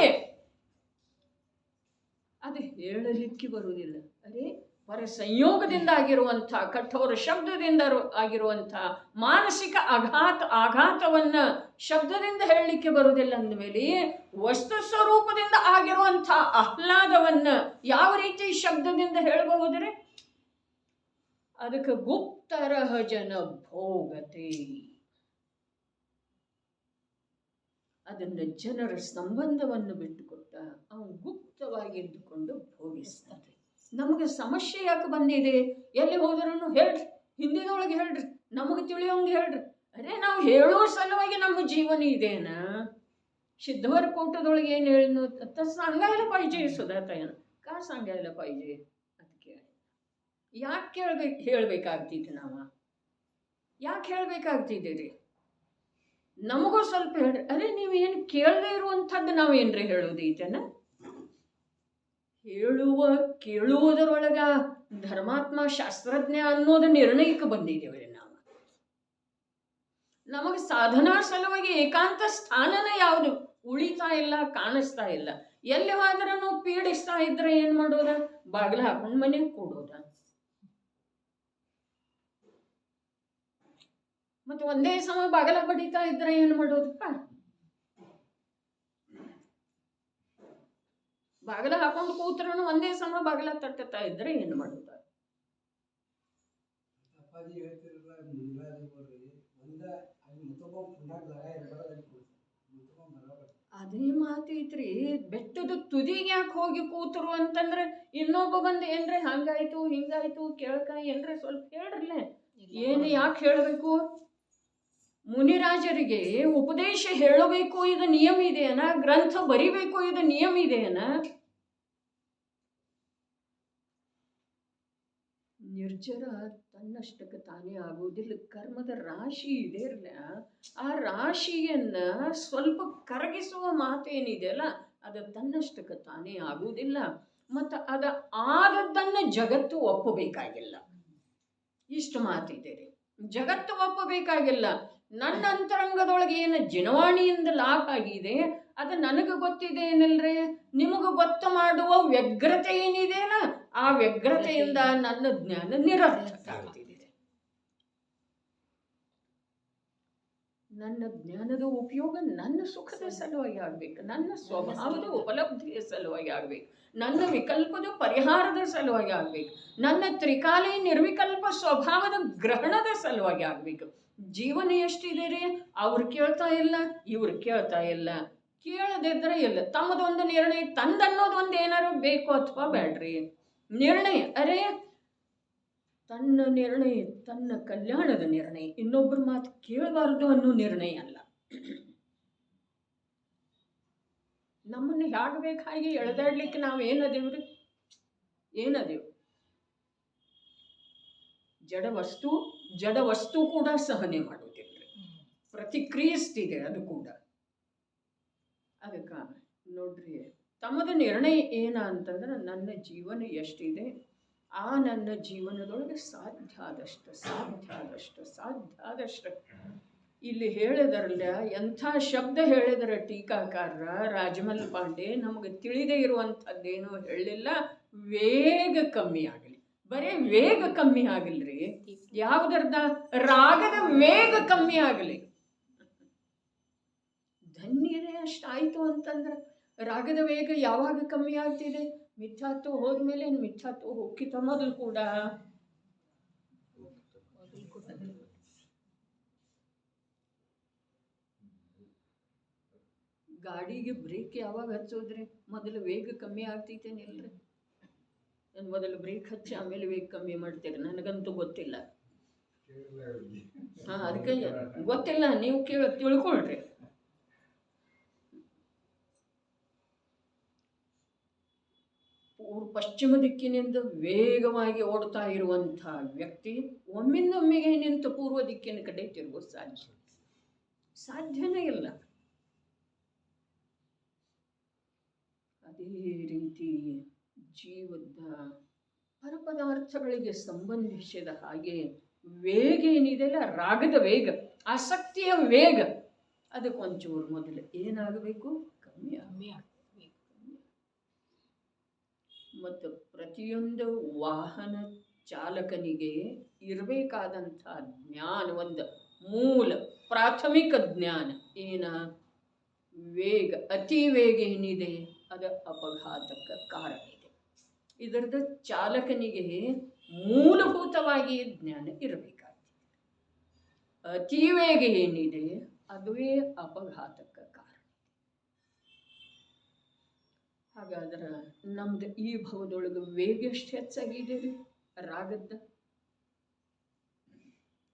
ಅದು ಹೇಳಲಿಕ್ಕೆ ಬರುವುದಿಲ್ಲ. ಅರೆ ಪರ ಸಂಯೋಗದಿಂದ ಆಗಿರುವಂಥ, ಕಠೋರ ಶಬ್ದದಿಂದ ಆಗಿರುವಂಥ ಮಾನಸಿಕ ಆಘಾತವನ್ನ ಶಬ್ದದಿಂದ ಹೇಳಲಿಕ್ಕೆ ಬರುವುದಿಲ್ಲ. ಅಂದಮೇಲೆ ವಸ್ತು ಸ್ವರೂಪದಿಂದ ಆಗಿರುವಂಥ ಆಹ್ಲಾದವನ್ನ ಯಾವ ರೀತಿ ಶಬ್ದದಿಂದ ಹೇಳಬಹುದ್ರೆ? ಅದಕ್ಕೆ ಗುಪ್ತರಹಜನ ಭೋಗತೆ, ಅದನ್ನು ಜನರ ಸಂಬಂಧವನ್ನು ಬಿಟ್ಟುಕೊಟ್ಟ ಅವನು ಗುಪ್ತವಾಗಿ ಇದ್ದುಕೊಂಡು ಭೋಗಿಸ್ತಾನೆ. ನಮಗೆ ಸಮಸ್ಯೆ ಯಾಕೆ ಬಂದಿದೆ? ಎಲ್ಲಿ ಹೋದ್ರೂ ಹೇಳ್ರಿ, ಹಿಂದಿನೊಳಗೆ ಹೇಳ್ರಿ, ನಮಗೆ ತಿಳಿಯೋಂಗೆ ಹೇಳ್ರಿ. ಅರೆ ನಾವು ಹೇಳೋ ಸಲುವಾಗಿ ನಮ್ಮ ಜೀವನ ಇದೇನ? सिद्धवर कोटदೊಳಗೆ ಏನು ಹೇಳಿದ್ನು ಅಂತ सांगायला पाहिजे ಸುಧಾತಾಯನ का सांगायला पाहिजे ಅದಕ್ಕೆ ಯಾಕೆ ಹೇಳಬೇಕಾಗ್ತಿತ್ತು ನಾವು? ಯಾಕೆ ಹೇಳಬೇಕಾಗ್ತಿದ್ದೀರಿ? ನಮಗೂ ಸ್ವಲ್ಪ ಹೇಳ್ರಿ. ಅರೆ ನೀವು ಏನು ಕೇಳದೇ ಇರುವಂಥದ್ದು ನಾವೇನ್ರಿ ಹೇಳೋದೈತೇನ? ಕೇಳುವುದರೊಳಗ ಧರ್ಮಾತ್ಮ ಶಾಸ್ತ್ರಜ್ಞ ಅನ್ನೋದು ನಿರ್ಣಯಕ್ಕೆ ಬಂದಿದ್ದೇವೆ ನಾವು. ನಮಗೆ ಸಾಧನಾ ಸಲುವಾಗಿ ಏಕಾಂತ ಸ್ಥಾನನ ಯಾವುದು ಉಳಿತಾ ಇಲ್ಲ, ಕಾಣಿಸ್ತಾ ಇಲ್ಲ. ಎಲ್ಲಿ ಹೋದ್ರೆ ನಾವು ಪೀಡಿಸ್ತಾ ಇದ್ರೆ ಏನ್ ಮಾಡೋದ? ಬಾಗಿಲು ಹಾಕೊಂಡು ಮನೆಗೆ ಕೂಡೋದ. ಮತ್ತೆ ಒಂದೇ ಸಮ ಬಾಗಿಲ ಬಡಿತಾ ಇದ್ರೆ ಏನ್ ಮಾಡೋದಪ್ಪ? ಬಾಗಿಲ ಹಾಕೊಂಡು ಕೂತ್ರನು ಒಂದೇ ಸಮ ಬಾಗಿಲ ತಟ್ಟತಾ ಇದ್ರೆ ಏನ್ ಮಾಡೋದ? ಅದೇ ಮಾತೈತ್ರಿ. ಬೆಟ್ಟದ ತುದಿಗೆ ಯಾಕೆ ಹೋಗಿ ಕೂತರು ಅಂತಂದ್ರೆ ಇನ್ನೊಬ್ಬ ಬಂದು ಏನ್ರಿ ಹಂಗಾಯ್ತು ಹಿಂಗಾಯ್ತು ಕೇಳ್ಕ ಏನ್ರಿ ಸ್ವಲ್ಪ ಹೇಳ್ರಲ್ಲೇ, ಏನು ಯಾಕೆ ಹೇಳಬೇಕು? ಮುನಿರಾಜರಿಗೆ ಉಪದೇಶ ಹೇಳಬೇಕು ಇದು ನಿಯಮ ಇದೆಯನ? ಗ್ರಂಥ ಬರಿಬೇಕು ಇದು ನಿಯಮ ಇದೆಯನ? ನಿರ್ಜರ ತನ್ನಷ್ಟಕ್ಕೆ ತಾನೇ ಆಗುವುದಿಲ್ಲ. ಕರ್ಮದ ರಾಶಿ ಇದೆ ಇರಲ್ಲ, ಆ ರಾಶಿಯನ್ನ ಸ್ವಲ್ಪ ಕರಗಿಸುವ ಮಾತೇನಿದೆಯಲ್ಲ ಅದು ತನ್ನಷ್ಟಕ್ಕೆ ತಾನೇ ಆಗುವುದಿಲ್ಲ. ಮತ್ತು ಆದದ್ದನ್ನು ಜಗತ್ತು ಒಪ್ಪಬೇಕಾಗಿಲ್ಲ. ಇಷ್ಟು ಮಾತಿದೆ ರೀ. ಜಗತ್ತು ಒಪ್ಪಬೇಕಾಗಿಲ್ಲ. ನನ್ನ ಅಂತರಂಗದೊಳಗೆ ಏನು ಜಿನವಾಣಿಯಿಂದ ಲಾಭ ಆಗಿದೆ ಅದು ನನಗೆ ಗೊತ್ತಿದೆ ಏನಲ್ರಿ. ನಿಮಗೆ ಗೊತ್ತು ಮಾಡುವ ವ್ಯಗ್ರತೆ ಏನಿದೆಯಲ್ಲ ಆ ವ್ಯಗ್ರತೆಯಿಂದ ನನ್ನ ಜ್ಞಾನ ನಿರರ್ಥಕ ಆಗ್ತಿದೆ. ನನ್ನ ಜ್ಞಾನದ ಉಪಯೋಗ ನನ್ನ ಸುಖದ ಸಲುವಾಗಿ ಆಗ್ಬೇಕು, ನನ್ನ ಸ್ವಭಾವದ ಉಪಲಬ್ಧಿಯ ಸಲುವಾಗಿ ಆಗ್ಬೇಕು, ನನ್ನ ವಿಕಲ್ಪದ ಪರಿಹಾರದ ಸಲುವಾಗಿ ಆಗ್ಬೇಕು, ನನ್ನ ತ್ರಿಕಾಲಿ ನಿರ್ವಿಕಲ್ಪ ಸ್ವಭಾವದ ಗ್ರಹಣದ ಸಲುವಾಗಿ ಆಗ್ಬೇಕು. ಜೀವನ ಎಷ್ಟಿದೆ ರೀ, ಅವ್ರು ಕೇಳ್ತಾ ಇಲ್ಲ, ಇವ್ರು ಕೇಳ್ತಾ ಇಲ್ಲ, ಕೇಳದಿದ್ರೆ ಇಲ್ಲ, ತಮ್ಮದೊಂದು ನಿರ್ಣಯ ತಂದನ್ನೋದೊಂದು ಏನಾರು ಬೇಕು ಅಥವಾ ಬೇಡ್ರಿ. ನಿರ್ಣಯ ಅರೇ ತನ್ನ ನಿರ್ಣಯ, ತನ್ನ ಕಲ್ಯಾಣದ ನಿರ್ಣಯ, ಇನ್ನೊಬ್ಬರ ಮಾತು ಕೇಳಬಾರ್ದು ಅನ್ನೋ ನಿರ್ಣಯ ಅಲ್ಲ. ನಮ್ಮನ್ನು ಹೇಗೆ ಬೇಕು ಹಾಗೆ ಎಳೆದಾಡ್ಲಿಕ್ಕೆ ನಾವು ಏನದೇವ್ರಿ, ಏನದೇವು? ಜಡ ವಸ್ತು ಕೂಡ ಸಹನೆ ಮಾಡೋದಿಲ್ಲ, ಪ್ರತಿಕ್ರಿಯಿಸ್ತಿದೆ ಅದು ಕೂಡ. ಅದಕ್ಕೆ ನೋಡ್ರಿ, ತಮ್ಮದ ನಿರ್ಣಯ ಏನ ಅಂತಂದ್ರೆ ನನ್ನ ಜೀವನ ಎಷ್ಟಿದೆ, ಆ ನನ್ನ ಜೀವನದೊಳಗೆ ಸಾಧ್ಯ ಆದಷ್ಟು ಇಲ್ಲಿ ಹೇಳಿದರಲ್ಲ, ಎಂಥ ಶಬ್ದ ಹೇಳಿದರ ಟೀಕಾಕಾರರ ರಾಜಮಲ್ ಪಾಂಡೆ, ನಮಗೆ ತಿಳಿದೇ ಇರುವಂಥದ್ದೇನೂ ಹೇಳಲಿಲ್ಲ. ವೇಗ ಕಮ್ಮಿ ಆಗಲಿ, ಬರೀ ವೇಗ ಕಮ್ಮಿ ಆಗಲ್ರಿ, ಯಾವುದರದ ರಾಗದ ವೇಗ ಕಮ್ಮಿ ಆಗಲಿ. ಧನ್ಯರೇ ಅಷ್ಟಾಯ್ತು ಅಂತಂದ್ರೆ ರಾಗದ ವೇಗ ಯಾವಾಗ ಕಮ್ಮಿ ಆಗ್ತಿದೆ? ಮಿಥ್ಯಾತ್ವ ಹೋದ್ಮೇಲೆ ಮಿಥ್ಯಾತ್ವ ಹೋಗಿತ ಮೊದಲು ಕೂಡ. ಗಾಡಿಗೆ ಬ್ರೇಕ್ ಯಾವಾಗ ಹಚ್ಚೋದ್ರಿ? ಮೊದಲು ವೇಗ ಕಮ್ಮಿ ಆಗ್ತೈತೇನಿಲ್ರಿ? ಮೊದಲು ಬ್ರೇಕ್ ಹಚ್ಚಿ ಆಮೇಲೆ ವೇಗ ಕಮ್ಮಿ ಮಾಡ್ತೀರಿ? ನನಗಂತೂ ಗೊತ್ತಿಲ್ಲ. ಅದಕ್ಕೆ ಗೊತ್ತಿಲ್ಲ, ನೀವು ತಿಳ್ಕೊಳ್ರಿ. ಪಶ್ಚಿಮ ದಿಕ್ಕಿನಿಂದ ವೇಗವಾಗಿ ಓಡ್ತಾ ಇರುವಂಥ ವ್ಯಕ್ತಿ ಒಮ್ಮಿಂದೊಮ್ಮೆಗೆ ನಿಂತು ಪೂರ್ವ ದಿಕ್ಕಿನ ಕಡೆ ತಿರುಗೋದು ಸಾಧ್ಯನೇ ಇಲ್ಲ. ಅದೇ ರೀತಿ ಜೀವದ ಪರಪದಾರ್ಥಗಳಿಗೆ ಸಂಬಂಧಿಸಿದ ಹಾಗೆ ವೇಗ ಏನಿದೆಯಲ್ಲ, ರಾಗದ ವೇಗ, ಆಸಕ್ತಿಯ ವೇಗ, ಅದಕ್ಕೊಂಚೂರು ಮೊದಲು ಏನಾಗಬೇಕು? ಕಮ್ಮಿ ಆಗಬೇಕು. ಮತ್ತು ಪ್ರತಿಯೊಂದು ವಾಹನ ಚಾಲಕನಿಗೆ ಇರಬೇಕಾದಂಥ ಜ್ಞಾನ, ಒಂದು ಮೂಲ ಪ್ರಾಥಮಿಕ ಜ್ಞಾನ ಏನ? ವೇಗ, ಅತಿ ವೇಗ ಏನಿದೆ ಅದು ಅಪಘಾತಕ್ಕೆ ಕಾರಣ ಇದೆ. ಇದರದ ಚಾಲಕನಿಗೆ ಮೂಲಭೂತವಾಗಿ ಜ್ಞಾನ ಇರಬೇಕಾಗ್ತದೆ. ಅತಿ ವೇಗ ಏನಿದೆ ಅದುವೇ ಅಪಘಾತಕ್ಕೆ ಕಾರಣ. ಹಾಗಾದ್ರೆ ನಮ್ದು ಈ ಭಾವದೊಳಗೆ ವೇಗ ಎಷ್ಟು ಹೆಚ್ಚಾಗಿದೆ ರೀ? ರಾಗದ್ದ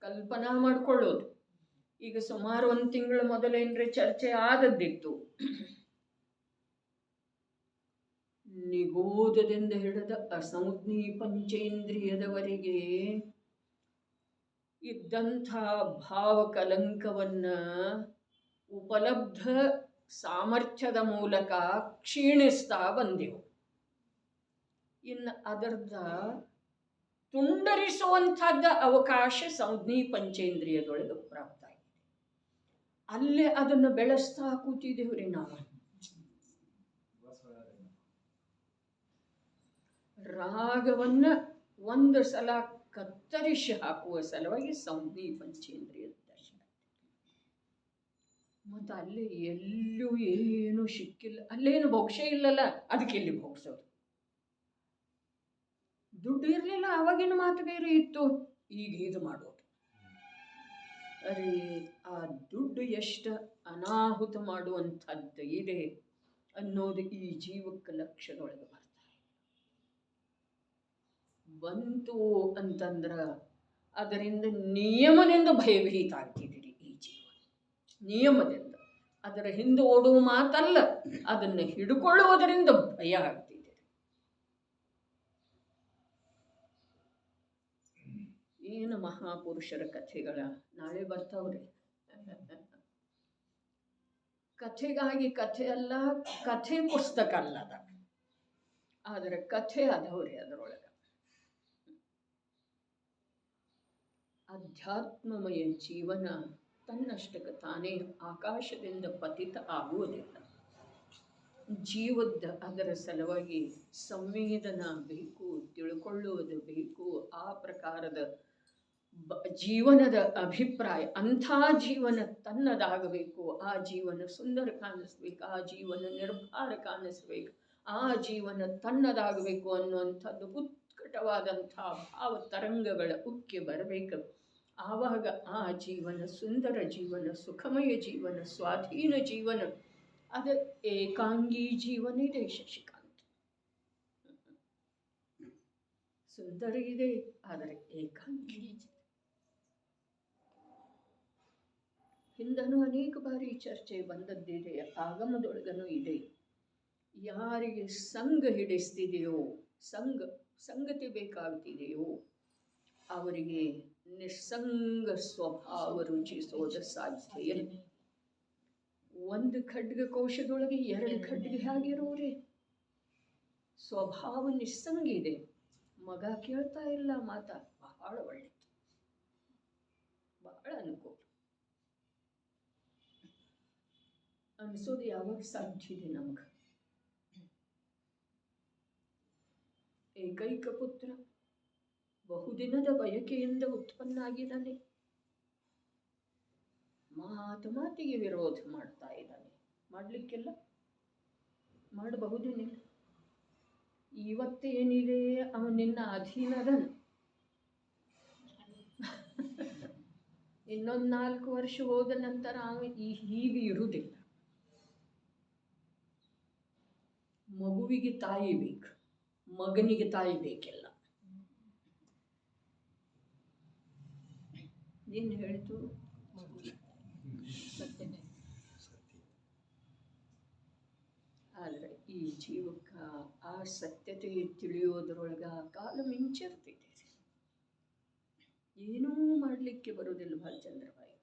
ಕಲ್ಪನಾ ಮಾಡ್ಕೊಳ್ಳೋದು. ಈಗ ಸುಮಾರು 1 ತಿಂಗಳ ಮೊದಲೇನ್ರಿ ಚರ್ಚೆ ಆದದ್ದಿತ್ತು. ನಿಗೋಧದಿಂದ ಹಿಡಿದ ಅಸಂಜ್ಞಿ ಪಂಚೇಂದ್ರಿಯದವರೆಗೆ ಇದ್ದಂಥ ಭಾವ ಕಲಂಕವನ್ನ ಉಪಲಬ್ಧ ಸಾಮರ್ಥ್ಯದ ಮೂಲಕ ಕ್ಷೀಣಿಸ್ತಾ ಬಂದೆವು. ಇನ್ನು ಅದರದ ತುಂಡರಿಸುವಂಥದ್ದ ಅವಕಾಶ ಸಂಜ್ಞಿ ಪಂಚೇಂದ್ರಿಯದೊಳಗೆ ಪ್ರಾಪ್ತ ಆಗಿದೆ. ಅಲ್ಲೇ ಅದನ್ನು ಬೆಳೆಸ್ತಾ ಕೂತಿದ್ದೇವ್ರಿ ನಾವು. ರಾಗವನ್ನ ಒಂದು ಸಲ ಕತ್ತರಿಸಿ ಹಾಕುವ ಸಲುವಾಗಿ ಸಂಜ್ಞಿ ಪಂಚೇಂದ್ರಿಯ ದರ್ಶನ. ಮತ್ತು ಅಲ್ಲಿ ಎಲ್ಲೂ ಏನು ಸಿಕ್ಕಿಲ್ಲ, ಅಲ್ಲೇನು ಭೋಕ್ಷೆ ಇಲ್ಲಲ್ಲ, ಅದಕ್ಕೆ ಎಲ್ಲಿ ಭೋಗ್ಸೋದು? ದುಡ್ಡು ಇರಲಿಲ್ಲ, ಆವಾಗಿನ ಮಾತು ಬೇರೆ ಇತ್ತು, ಈಗ ಇದು ಮಾಡೋದು. ಅರೆ ಆ ದುಡ್ಡು ಎಷ್ಟು ಅನಾಹುತ ಮಾಡುವಂಥದ್ದು ಇದೆ ಅನ್ನೋದು ಈ ಜೀವಕ್ಕೆ ಲಕ್ಷ್ಯದೊಳಗೆ ಬರ್ತಾ ಬಂತು ಅಂತಂದ್ರ ಅದರಿಂದ ನಿಯಮದಿಂದ ಭಯಭೀತ ಆಗ್ತಿದ್ದೀರಿ. ಈ ಜೀವ ನಿಯಮದಿಂದ, ಅದರ ಹಿಂದೆ ಓಡುವ ಮಾತಲ್ಲ, ಅದನ್ನು ಹಿಡ್ಕೊಳ್ಳುವುದರಿಂದ ಭಯ ಆಗ್ತಿದೆ. ಏನು ಮಹಾಪುರುಷರ ಕಥೆಗಳ ನಾಳೆ ಬರ್ತಾವ್ರಿ. ಕಥೆಗಾಗಿ ಕಥೆ ಅಲ್ಲ, ಕಥೆ ಪುಸ್ತಕ ಅಲ್ಲದ, ಆದರೆ ಕಥೆ ಅದವ್ರಿ. ಅದರೊಳಗೆ ಅಧ್ಯಾತ್ಮಮಯ ಜೀವನ ತನ್ನಷ್ಟಕ್ಕೆ ತಾನೇ ಆಕಾಶದಿಂದ ಪತಿತ ಆಗುವುದಿಲ್ಲ. ಜೀವದ ಅದರ ಸಲುವಾಗಿ ಸಂವೇದನ ಬೇಕು, ತಿಳ್ಕೊಳ್ಳುವುದು ಬೇಕು. ಆ ಪ್ರಕಾರದ ಜೀವನದ ಅಭಿಪ್ರಾಯ, ಅಂಥ ಜೀವನ ತನ್ನದಾಗಬೇಕು. ಆ ಜೀವನ ಸುಂದರ ಕಾಣಿಸ್ಬೇಕು, ಆ ಜೀವನ ನಿರ್ಭಾರ ಕಾಣಿಸ್ಬೇಕು, ಆ ಜೀವನ ತನ್ನದಾಗಬೇಕು ಅನ್ನುವಂಥದ್ದು ಉತ್ಕಟವಾದಂಥ ಭಾವ ತರಂಗಗಳ ಉಕ್ಕಿ ಬರಬೇಕು. ಆವಾಗ ಆ ಜೀವನ ಸುಂದರ ಜೀವನ, ಸುಖಮಯ ಜೀವನ, ಸ್ವಾಧೀನ ಜೀವನ, ಅದು ಏಕಾಂಗಿ ಜೀವನ ಇದೆ. ಶಶಿಕಾಂತ್ ಸುಂದರ ಇದೆ, ಆದರೆ ಏಕಾಂಗಿ. ಹಿಂದನೂ ಅನೇಕ ಬಾರಿ ಚರ್ಚೆ ಬಂದದ್ದಿದೆ, ಆಗಮದೊಳಗನೂ ಇದೆ. ಯಾರಿಗೆ ಸಂಘ ಹಿಡಿಸ್ತಿದೆಯೋ, ಸಂಗತಿ ಬೇಕಾಗ್ತಿದೆಯೋ, ಅವರಿಗೆ ನಿಸ್ಸಂಗ ಸ್ವಭಾವ ರುಚಿಸೋದು ಸಾಧ್ಯ ಇಲ್ಲ. ಒಂದು ಖಡ್ಗ ಕೋಶದೊಳಗೆ ಎರಡು ಖಡ್ಗ ಹೇಗಿರೋರಿ? ಸ್ವಭಾವ ನಿಸ್ಸಂಗ ಇದೆ. ಮಗ ಕೇಳ್ತಾ ಇಲ್ಲ ಮಾತಾ, ಬಹಳ ಒಳ್ಳೆಯದು, ಬಹಳ ಅನುಕೂಲ ಅನಿಸೋದು ಯಾವಾಗ ಸಾಧ್ಯ ಇದೆ ನಮ್ಗೆ? ಏಕೈಕ ಪುತ್ರ ಬಹುದಿನದ ಬಯಕೆಯಿಂದ ಉತ್ಪನ್ನ ಆಗಿದ್ದಾನೆ. ಮಾತಿಗೆ ವಿರೋಧ ಮಾಡ್ತಾ ಇದ್ದಾನೆ. ಮಾಡಲಿಕ್ಕೆಲ್ಲ ಮಾಡಬಹುದೇನಿಲ್ಲ. ಇವತ್ತೇನಿದೆ ಅವನು ನಿನ್ನ ಅಧೀನದನ. ಇನ್ನೊಂದು 4 ವರ್ಷ ಹೋದ ನಂತರ ಅವನು ಹೀಗೆ ಇರುವುದಿಲ್ಲ. ಮಗುವಿಗೆ ತಾಯಿ ಬೇಕು, ಮಗನಿಗೆ ತಾಯಿ ಬೇಕಿಲ್ಲ. ಏನು ಹೇಳಿತು? ಆದರೆ ಈ ಜೀವಕ್ಕೆ ಆ ಸತ್ಯತೆ ತಿಳಿಯೋದ್ರೊಳಗೆ ಕಾಲ ಮಿಂಚಿರ್ತಿದೆ. ಏನೂ ಮಾಡಲಿಕ್ಕೆ ಬರೋದಿಲ್ಲ ಭಾಲಚಂದ್ರಬಾಯಿ.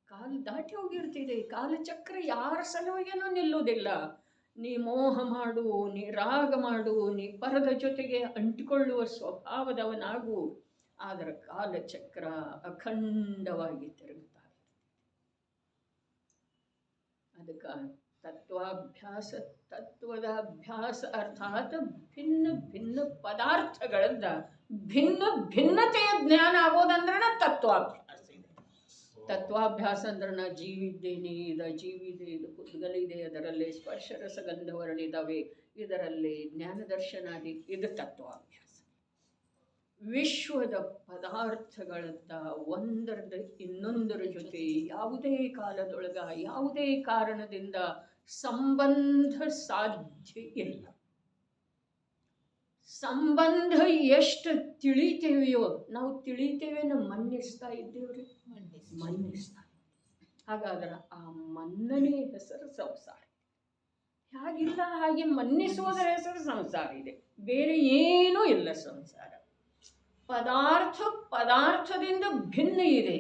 ಕಾಲ ದಾಟಿ ಹೋಗಿರ್ತಿದೆ. ಕಾಲಚಕ್ರ ಯಾರ ಸಲುವಾಗೇನೂ ನಿಲ್ಲೋದಿಲ್ಲ. ನೀ ಮೋಹ ಮಾಡು, ನೀ ರಾಗ ಮಾಡು, ನೀ ಪರದ ಜೊತೆಗೆ ಅಂಟಿಕೊಳ್ಳುವ ಸ್ವಭಾವದವನಾಗು, ಆದರೆ ಕಾಲಚಕ್ರ ಅಖಂಡವಾಗಿ ತಿರುಗುತ್ತಾ ಇದೆ. ಅದಕ್ಕೆ ತತ್ವದ ಅಭ್ಯಾಸ ಅರ್ಥಾತ್ ಭಿನ್ನ ಭಿನ್ನ ಪದಾರ್ಥಗಳಿಂದ ಭಿನ್ನ ಭಿನ್ನತೆಯ ಜ್ಞಾನ ಆಗೋದಂದ್ರೆ ತತ್ವಾಭ್ಯಾಸ ಇದೆ. ತತ್ವಾಭ್ಯಾಸ ಅಂದ್ರೆ ನಾ ಜೀವಿದ್ದೇನೆ, ಜೀವಿದೆ, ಇದು ಕುದ್ಗಲಿದೆ, ಅದರಲ್ಲಿ ಸ್ಪರ್ಶ ರಸಗಂಧವರಳಿದಾವೆ, ಇದರಲ್ಲಿ ಜ್ಞಾನದರ್ಶನಾದಿ, ಇದು ತತ್ವಾಭ್ಯಾಸ. ವಿಶ್ವದ ಪದಾರ್ಥಗಳಂತ ಒಂದರದ ಇನ್ನೊಂದರ ಜೊತೆ ಯಾವುದೇ ಕಾಲದೊಳಗ ಯಾವುದೇ ಕಾರಣದಿಂದ ಸಂಬಂಧ ಸಾಧ್ಯ ಇಲ್ಲ. ಸಂಬಂಧ ಎಷ್ಟು ತಿಳಿತೇವೆಯೋ, ನಾವು ತಿಳಿತೇವೆ, ನಾವು ಮನ್ನಿಸ್ತಾ ಇದ್ದೇವ್ರಿ, ಮನ್ನಿಸ್ತಾ. ಹಾಗಾದ್ರೆ ಆ ಮನ್ನನೇ ಹೆಸರು ಸಂಸಾರ. ಹಾಗಿಲ್ಲ, ಹಾಗೆ ಮನ್ನಿಸೋದರ ಹೆಸರು ಸಂಸಾರ ಇದೆ, ಬೇರೆ ಏನೂ ಇಲ್ಲ. ಸಂಸಾರ ಪದಾರ್ಥದಿಂದ ಭಿನ್ನ ಇದೆ.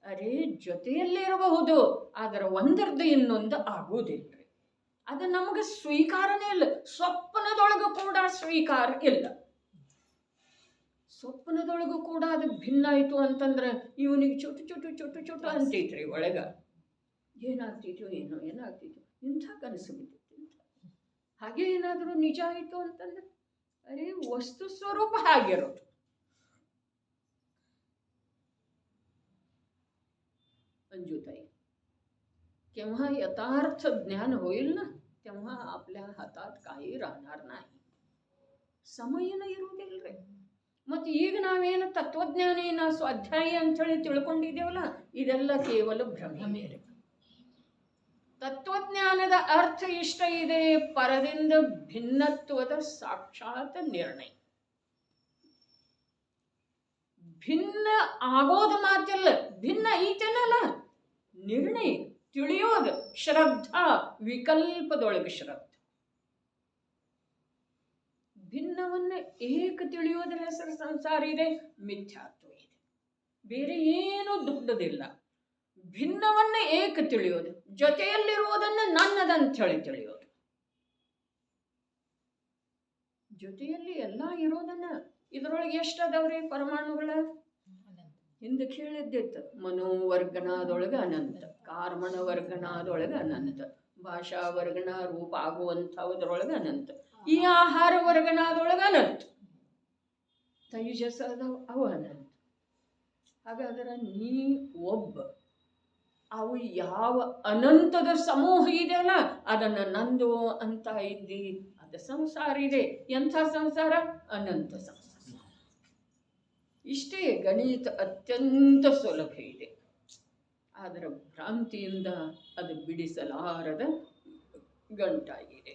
ಅರೆ ಜೊತೆಯಲ್ಲೇ ಇರಬಹುದು, ಆದರೆ ಒಂದರದ್ದು ಇನ್ನೊಂದು ಆಗುವುದಿಲ್ಲ. ಅದು ನಮಗೆ ಸ್ವೀಕಾರನೇ ಇಲ್ಲ. ಸ್ವಪ್ನದೊಳಗೂ ಕೂಡ ಸ್ವೀಕಾರ ಇಲ್ಲ. ಸ್ವಪ್ನದೊಳಗೂ ಕೂಡ ಅದು ಭಿನ್ನ ಆಯಿತು ಅಂತಂದ್ರೆ ಇವನಿಗೆ ಚುಟು ಅಂತೈತ್ರಿ ಒಳಗ. ಏನಾಗ್ತಿತ್ತು ಏನಾಗ್ತಿತ್ತು, ಇಂಥ ಕನಸು ಬಿದ್ದಿತ್ತು, ಹಾಗೆ ಏನಾದರೂ ನಿಜ ಆಯಿತು ಅಂತಂದ್ರೆ ಅರೆ ವಸ್ತು ಸ್ವರೂಪ ಹಾಗಿರೋದು. अंजूताई, केव्हा यथार्थ ज्ञान होईल ना, तेव्हा आपल्या हातात काही राहणार नाही. ಸಮಯನ ಇರುವುದಿಲ್ಲರಿ. ಮತ್ತು ಈಗ ನಾವೇನು ತತ್ವಜ್ಞಾನೇನ ಸ್ವಾಧ್ಯಾಯಿ ಅಂಥೇಳಿ ತಿಳ್ಕೊಂಡಿದ್ದೇವಲ್ಲ, ಇದೆಲ್ಲ ಕೇವಲ ಭ್ರಮೆ. ತತ್ವಜ್ಞಾನದ ಅರ್ಥ ಇಷ್ಟ ಇದೆ, ಪರದಿಂದ ಭಿನ್ನತ್ವದ ಸಾಕ್ಷಾತ್ ನಿರ್ಣಯ. ಭಿನ್ನ ಆಗೋದು ಮಾತಿಲ್ಲ, ಭಿನ್ನ ಐತೇನಲ್ಲ ನಿರ್ಣಯ ತಿಳಿಯೋದು. ಶ್ರದ್ಧಾ ವಿಕಲ್ಪದೊಳಗೆ ಶ್ರದ್ಧೆ. ಭಿನ್ನವನ್ನ ಏಕ ತಿಳಿಯೋದ್ರ ಹೆಸರು ಸಂಸಾರ ಇದೆ, ಮಿಥ್ಯಾತ್ವ ಇದೆ, ಬೇರೆ ಏನೂ ದೊಡ್ಡದಿಲ್ಲ. ಭಿನ್ನವನ್ನ ಏಕ ತಿಳಿಯೋದು, ಜೊತೆಯಲ್ಲಿರುವುದನ್ನು ನನ್ನದಂತ ಹೇಳಿ ತಿಳಿಯೋದು. ಜೊತೆಯಲ್ಲಿ ಎಲ್ಲ ಇರೋದನ್ನ, ಇದರೊಳಗೆ ಎಷ್ಟದವ್ರಿ ಪರಮಾಣುಗಳ? ಹಿಂದೆ ಕೇಳಿದ್ದಿತ್ತು, ಮನೋವರ್ಗನಾದೊಳಗೆ ಅನಂತ, ಕಾರ್ಮಣ ವರ್ಗನಾದೊಳಗೆ ಅನಂತ, ಭಾಷಾ ವರ್ಗಣ ರೂಪ ಆಗುವಂಥದ್ರೊಳಗೆ ಅನಂತ. ಈ ಆಹಾರ ವರ್ಗಣದೊಳಗೆ ಅನಂತ. ತೈಜಸ ಅವು ಅನಂತ. ಹಾಗಾದ್ರೆ ನೀ ಒಬ್ಬ. ಅವು ಯಾವ ಅನಂತದ ಸಮೂಹ ಇದೆಯಲ್ಲ ಅದನ್ನು ನಂದು ಅಂತ ಇದ್ದಿ, ಅದು ಸಂಸಾರ ಇದೆ. ಎಂಥ ಸಂಸಾರ? ಅನಂತ ಸಂಸಾರ. ಇಷ್ಟೇ. ಗಣಿತ ಅತ್ಯಂತ ಸುಲಭ ಇದೆ, ಆದರೆ ಭ್ರಾಂತಿಯಿಂದ ಅದು ಬಿಡಿಸಲಾರದ ಗಂಟಾಗಿದೆ.